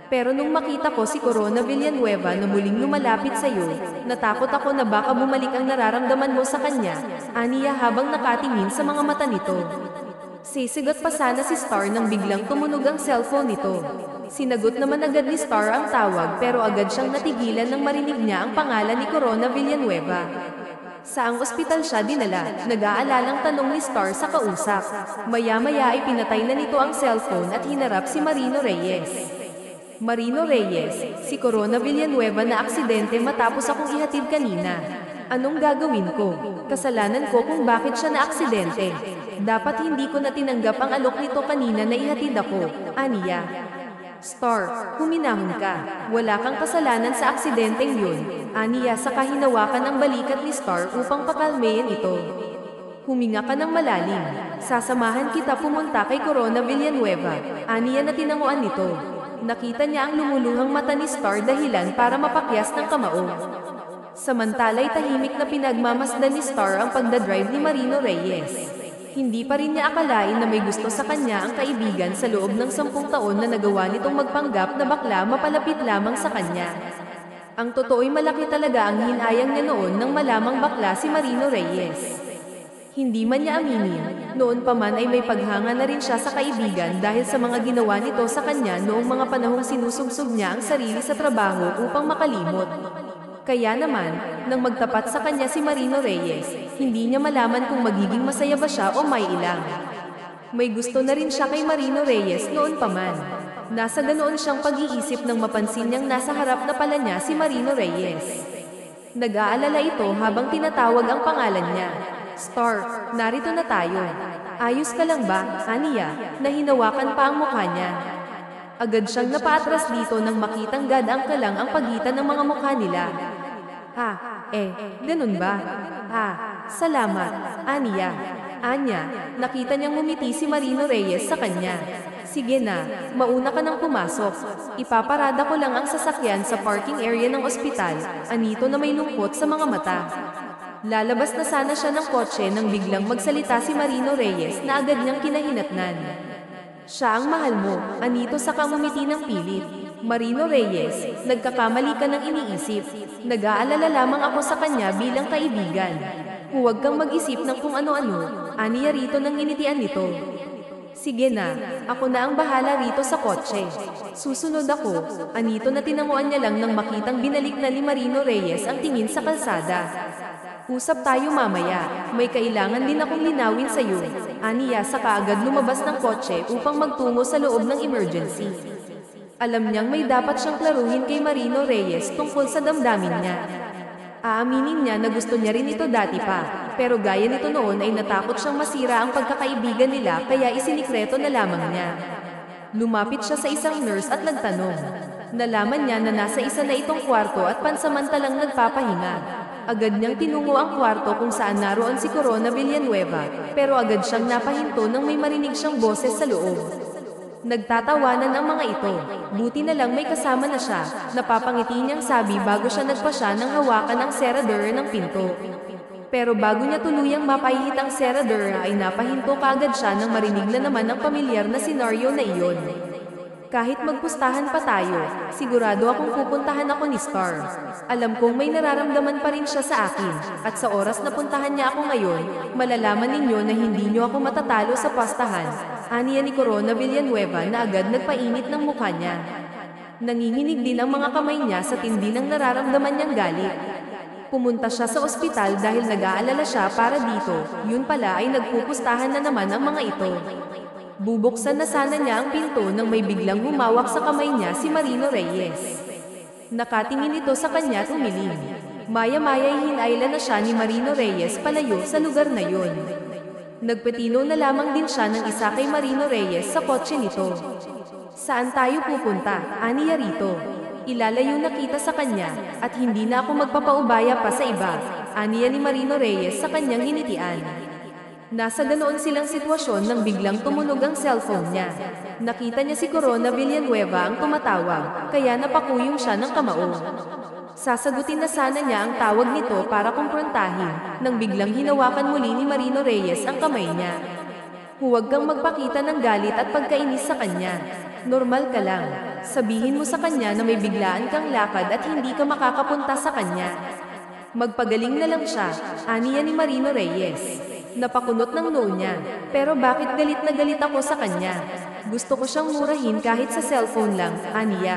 Pero nung makita ko si Corona Villanueva na muling lumalapit sa'yo, natakot ako na baka bumalik ang nararamdaman mo sa kanya, Aniya habang nakatingin sa mga mata nito. Sisigat pa sana si Star nang biglang tumunog ang cellphone nito. Sinagot naman agad ni Star ang tawag pero agad siyang natigilan nang marinig niya ang pangalan ni Corona Villanueva. Saang ospital siya dinala? Nag-aalalang tanong ni Star sa kausap. Maya-maya ay pinatay na nito ang cellphone at hinarap si Marino Reyes. Marino Reyes, si Corona Villanueva na aksidente matapos akong ihatid kanina. Anong gagawin ko? Kasalanan ko kung bakit siya na aksidente. Dapat hindi ko na tinanggap ang alok nito kanina na ihatid ako, Aniya. Star, huminahon ka. Wala kang kasalanan sa aksidenteng yun, Aniya saka hinawakan ang balikat ni Star upang pakalmayin ito. Huminga ka ng malalim. Sasamahan kita pumunta kay Corona Villanueva, Aniya na tinanguan nito. Nakita niya ang lumuluhang mata ni Star dahilan para mapakyas ng kamao. Samantala'y tahimik na pinagmamasdan ni Star ang pagdadrive ni Marino Reyes. Hindi pa rin niya akalain na may gusto sa kanya ang kaibigan sa loob ng 10 taon na nagawa nitong magpanggap na bakla mapalapit lamang sa kanya. Ang totoo'y malaki talaga ang hinayang niya noon nang malamang bakla si Marino Reyes. Hindi man niya aminin, noon pa man ay may paghanga na rin siya sa kaibigan dahil sa mga ginawa nito sa kanya noong mga panahong sinusugsog niya ang sarili sa trabaho upang makalimot. Kaya naman, nang magtapat sa kanya si Marino Reyes, hindi niya malaman kung magiging masaya ba siya o may ilang. May gusto na rin siya kay Marino Reyes noon pa man. Nasa ganoon siyang pag-iisip nang mapansin niyang nasa harap na pala niya si Marino Reyes. Nag-aalala ito habang tinatawag ang pangalan niya. Star, narito na tayo. Ayos ka lang ba, Aniya, na hinawakan pa ang mukha niya. Agad siyang napaatras dito nang makitang gadang kalang ang pagitan ng mga mukha nila. Ganun ba? Salamat, Aniya. Anya, nakita niyang ngumiti si Marino Reyes sa kanya. Sige na, mauna ka nang pumasok. Ipaparada ko lang ang sasakyan sa parking area ng ospital, anito na may lungkot sa mga mata. Lalabas na sana siya ng kotse nang biglang magsalita si Marino Reyes na agad niyang kinahinatnan. Siya ang mahal mo, anito sa kamumiti ng pilit. Marino Reyes, nagkakamali ka ng iniisip. Nag-aalala lamang ako sa kanya bilang kaibigan. Huwag kang mag-isip ng kung ano-ano, aniya rito nang nginitian nito. Sige na, ako na ang bahala rito sa kotse. Susunod ako, anito na tinanguan niya lang nang makitang binalik na ni Marino Reyes ang tingin sa kalsada. Usap tayo mamaya, may kailangan din akong linawin sa iyo. Aniya sa kaagad lumabas ng kotse upang magtungo sa loob ng emergency. Alam niyang may dapat siyang klaruhin kay Marino Reyes tungkol sa damdamin niya. Aaminin niya na gusto niya rin ito dati pa, pero gaya nito noon ay natakot siyang masira ang pagkakaibigan nila kaya isinikreto na lamang niya. Lumapit siya sa isang nurse at nagtanong. Nalaman niya na nasa isa na itong kwarto at pansamantalang nagpapahinga. Agad niyang tinungo ang kwarto kung saan naroon si Corona Villanueva, pero agad siyang napahinto nang may marinig siyang boses sa loob. Nagtatawanan ang mga ito. Buti na lang may kasama na siya. Napapangiti niyang sabi bago siya nagpasya ng hawakan ng seradura ng pinto. Pero bago niya tuluyang mapahihit ang seradura ay napahinto kaagad siya nang marinig na naman ang pamilyar na senaryo na iyon. Kahit magpustahan pa tayo, sigurado akong pupuntahan ako ni Star. Alam kong may nararamdaman pa rin siya sa akin, at sa oras na puntahan niya ako ngayon, malalaman ninyo na hindi niyo ako matatalo sa pastahan. Aniya ni Corona Villanueva na agad nagpainit ng mukha niya. Nanginginig din ang mga kamay niya sa tindi ng nararamdaman niyang galit. Pumunta siya sa ospital dahil nag-aalala siya para dito, yun pala ay nagpupustahan na naman ang mga ito. Bubuksan na sana niya ang pinto nang may biglang humawak sa kamay niya si Marino Reyes. Nakatingin ito sa kanya at umiling. Maya-maya hinayla na siya ni Marino Reyes palayo sa lugar na yun. Nagpatino na lamang din siya ng isa kay Marino Reyes sa kotse nito. Saan tayo pupunta? Aniya rito. Ilalayo na kita sa kanya at hindi na ako magpapaubaya pa sa iba. Aniya ni Marino Reyes sa kanyang hinitian. Nasa ganoon silang sitwasyon nang biglang tumunog ang cellphone niya. Nakita niya si Corona Villanueva ang tumatawag, kaya napakuyong siya ng kamao. Sasagutin na sana niya ang tawag nito para kumprontahin, nang biglang hinawakan muli ni Marino Reyes ang kamay niya. Huwag kang magpakita ng galit at pagkainis sa kanya. Normal ka lang. Sabihin mo sa kanya na may biglaan kang lakad at hindi ka makakapunta sa kanya. Magpagaling na lang siya, aniya ni Marino Reyes. Napakunot ng noo niya. Pero bakit galit na galit ako sa kanya? Gusto ko siyang murahin kahit sa cellphone lang, aniya.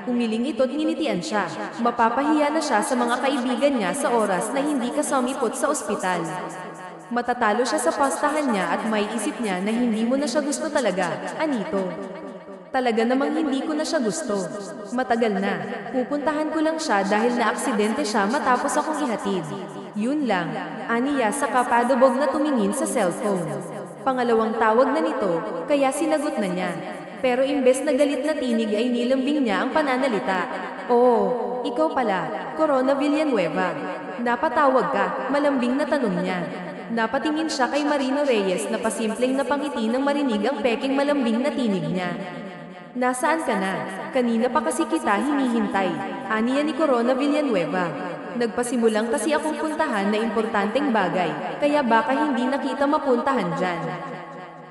Umiling ito't nginitian siya. Mapapahiya na siya sa mga kaibigan niya sa oras na hindi ka sumipot sa ospital. Matatalo siya sa pastahan niya at may isip niya na hindi mo na siya gusto talaga, anito. Talaga namang hindi ko na siya gusto. Matagal na. Pupuntahan ko lang siya dahil na-aksidente siya matapos akong ihatid. Yun lang, aniya sa kapadabog na tumingin sa cellphone. Pangalawang tawag na nito, kaya sinagot na niya. Pero imbes na galit na tinig ay nilambing niya ang pananalita. Oo, ikaw pala, Corona Villanueva. Napatawag ka, malambing na tanong niya. Napatingin siya kay Marino Reyes na pasimpleng napangiti nang marinig ang peking malambing na tinig niya. Nasaan ka na? Kanina pa kasi kita hinihintay, aniya ni Corona Villanueva. Nagpasimulang kasi akong puntahan na importanteng bagay, kaya baka hindi na kita mapuntahan dyan.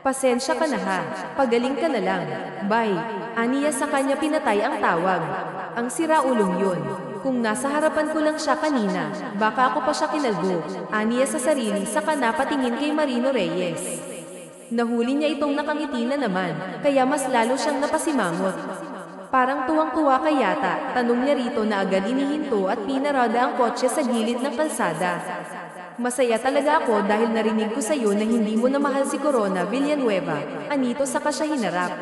Pasensya ka na ha, pagaling ka na lang. Bye. Aniya sa kanya pinatay ang tawag. Ang siraulong yun. Kung nasa harapan ko lang siya kanina, baka ako pa siya kinalbo. Aniya sa sarili saka napatingin kay Marino Reyes. Nahuli niya itong nakangiti na naman, kaya mas lalo siyang napasimangot. Parang tuwang-tuwa ka yata, tanong niya rito na agad inihinto at pinarada ang kotse sa gilid ng kalsada. Masaya talaga ako dahil narinig ko sa iyo na hindi mo na mahal si Corona Villanueva, anito saka siya hinarap.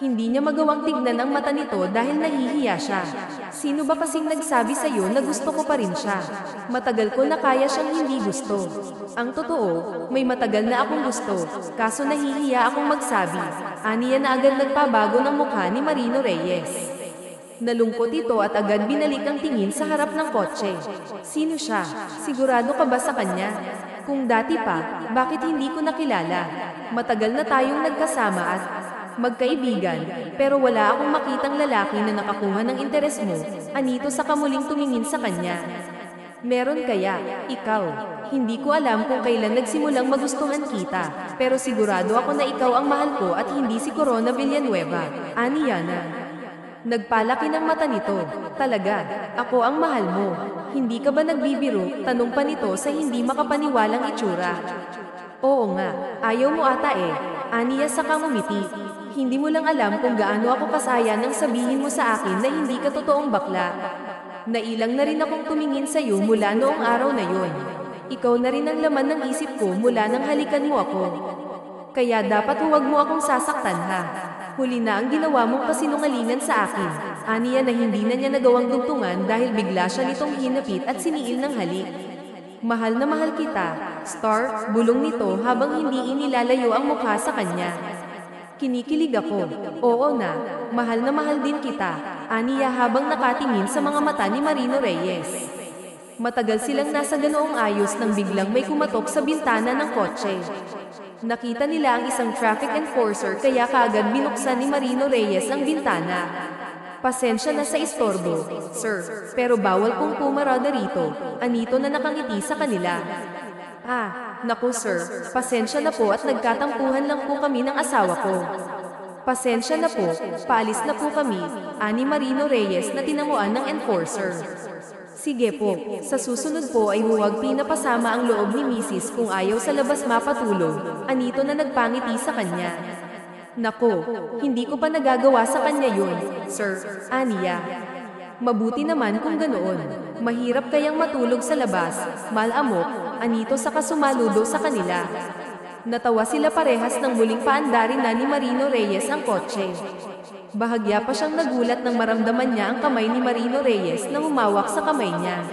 Hindi niya magawang tignan ang mata nito dahil nahihiya siya. Sino ba kasing nagsabi sa iyo na gusto ko pa rin siya? Matagal ko na kaya siyang hindi gusto. Ang totoo, may matagal na akong gusto, kaso nahihiya akong magsabi. Aniya na agad nagpabago ng mukha ni Marino Reyes. Nalungkot ito at agad binalik ang tingin sa harap ng kotse. Sino siya? Sigurado ka ba sa kanya? Kung dati pa, bakit hindi ko nakilala? Matagal na tayong nagkasama at magkaibigan, pero wala akong makitang lalaki na nakakuha ng interes mo, anito sa kamuling tumingin sa kanya. Meron kaya, ikaw. Hindi ko alam kung kailan nagsimulang magustuhan kita, pero sigurado ako na ikaw ang mahal ko at hindi si Corona Villanueva, ani Yana. Nagpalaki ng mata nito. Talaga, ako ang mahal mo. Hindi ka ba nagbibiro? Tanong pa nito sa hindi makapaniwalang itsura. Oo nga, ayaw mo ata eh. Aniya sa ngumiti. Hindi mo lang alam kung gaano ako kasaya nang sabihin mo sa akin na hindi ka totoong bakla. Nailang na rin akong tumingin sa iyo mula noong araw na yon. Ikaw na rin ang laman ng isip ko mula nang halikan mo ako. Kaya dapat huwag mo akong sasaktan ha. Huli na ang ginawa mong kasinungalingan sa akin. Aniya na hindi na niya nagawang dugtungan dahil bigla siya nitong hinapit at siniil ng halik. Mahal na mahal kita, Star, bulong nito habang hindi inilalayo ang mukha sa kanya. Kinikilig ako. Oo na, mahal na mahal din kita, aniya habang nakatingin sa mga mata ni Marino Reyes. Matagal silang nasa ganoong ayos nang biglang may kumatok sa bintana ng kotse. Nakita nila ang isang traffic enforcer kaya kaagad binuksan ni Marino Reyes ang bintana. Pasensya na sa istorbo, sir, pero bawal pong pumarada rito, anito na nakangiti sa kanila. Naku sir, pasensya na po at nagkatampuhan lang po kami ng asawa ko. Pasensya na po, paalis na po kami, ani Marino Reyes na tinamuan ng enforcer. Sige po, sa susunod po ay huwag pinapasama ang loob ni Mrs. kung ayaw sa labas mapatulog, anito na nagpangiti sa kanya. Nako, hindi ko pa nagagawa sa kanya yun, sir, aniya. Mabuti naman kung ganoon. Mahirap kayang matulog sa labas, malamok, anito sa kasumaludo sa kanila. Natawa sila parehas nang muling paandarin na ni Marino Reyes ang kotse. Bahagya pa siyang nagulat nang maramdaman niya ang kamay ni Marino Reyes na humawak sa kamay niya.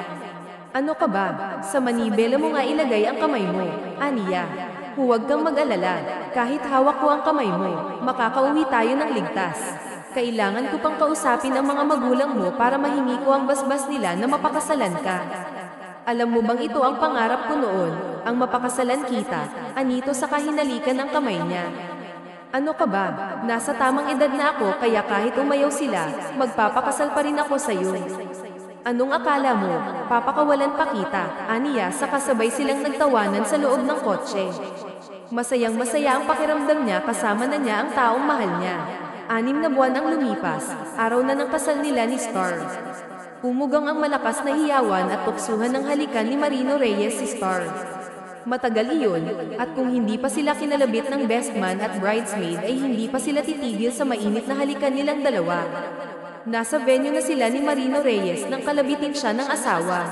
Ano ka ba? Sa manibela mo nga ilagay ang kamay mo, aniya. Huwag kang mag-alala, kahit hawak ko ang kamay mo, makakauwi tayo ng ligtas. Kailangan ko pang kausapin ang mga magulang mo para mahingi ko ang basbas nila na mapakasalan ka. Alam mo bang ito ang pangarap ko noon, ang mapakasalan kita, anito sa kahinalikan ng kamay niya. Ano ka ba? Nasa tamang edad na ako kaya kahit umayaw sila, magpapakasal pa rin ako sa iyo. Anong akala mo? Papakawalan pa kita, aniya sa kasabay silang nagtawanan sa loob ng kotse. Masayang masaya ang pakiramdam niya kasama na niya ang taong mahal niya. 6 na buwan ang lumipas, araw na ng kasal nila ni Star. Umugang ang malakas na hiyawan at tuksuhan ng halikan ni Marino Reyes si Star. Matagal iyon, at kung hindi pa sila kinalabit ng best man at bridesmaid ay hindi pa sila titigil sa mainit na halikan nilang dalawa. Nasa venue na sila ni Marino Reyes nang kalabitin siya ng asawa.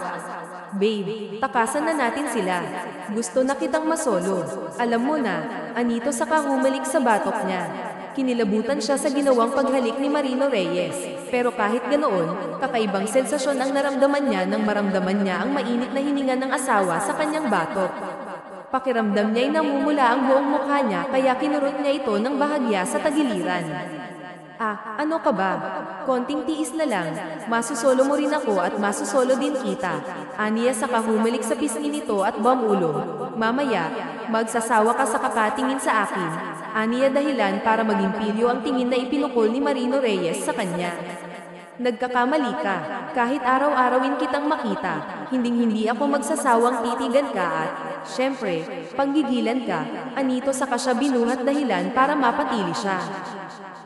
Babe, takasan na natin sila. Gusto na kitang masolo. Alam mo na, anito sa kahumalik sa batok niya. Kinilabutan siya sa ginawang paghalik ni Marino Reyes. Pero kahit ganoon, kakaibang sensasyon ang naramdaman niya nang maramdaman niya ang mainit na hininga ng asawa sa kanyang batok. Pakiramdam niya'y namumula ang buong mukha niya kaya kinurot niya ito ng bahagya sa tagiliran. Ano ka ba? Konting tiis na lang, masusolo mo rin ako at masusolo din kita. Aniya sa kahumalik sa pisngi nito at bumulo. Mamaya, magsasawa ka sa kakatingin sa akin. Aniya dahilan para maging pilyo ang tingin na ipinukol ni Marino Reyes sa kanya. Nagkakamali ka, kahit araw-arawin kitang makita, hinding-hindi ako magsasawang titigan ka at, syempre, panggigilan ka, anito sa kasya binuhat dahilan para mapatili siya.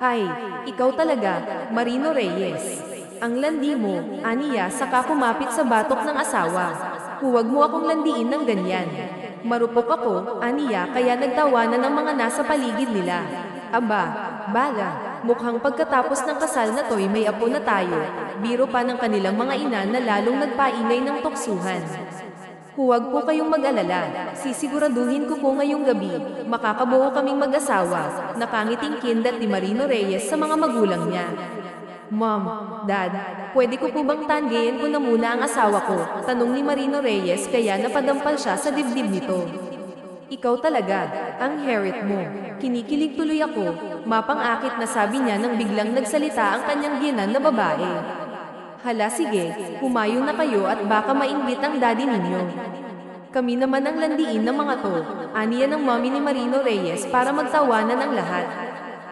Ay, ikaw talaga, Marino Reyes. Ang landi mo, aniya, saka kumapit sa batok ng asawa. Huwag mo akong landiin ng ganyan. Marupok ako, aniya, kaya nagtawanan ng mga nasa paligid nila. Aba, bala, mukhang pagkatapos ng kasal na to'y may apo na tayo. Biro pa ng kanilang mga ina na lalong nagpaingay ng tuksuhan. Huwag po kayong mag-alala, sisiguraduhin ko po ngayong gabi, makakabuo kaming mag-asawa, nakangiting kindat ni Marino Reyes sa mga magulang niya. Mom, Dad, pwede ko po bang tanggihan ko na muna ang asawa ko? Tanong ni Marino Reyes kaya napadampal siya sa dibdib nito. Ikaw talaga, ang herit mo. Kinikilig tuloy ako, mapang-akit na sabi niya nang biglang nagsalita ang kanyang ginan na babae. Hala sige, humayo na kayo at baka mainggit ang daddy ninyo. Kami naman ang landiin ng mga to, aniya ng mommy ni Marino Reyes para magtawanan ang lahat.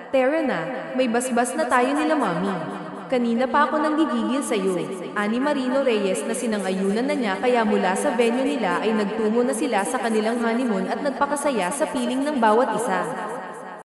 Tara na, may basbas na tayo nila mami. Kanina pa ako nang gigigil sa'yo. Ani Marino Reyes na sinangayunan na niya kaya mula sa venue nila ay nagtungo na sila sa kanilang honeymoon at nagpakasaya sa piling ng bawat isa.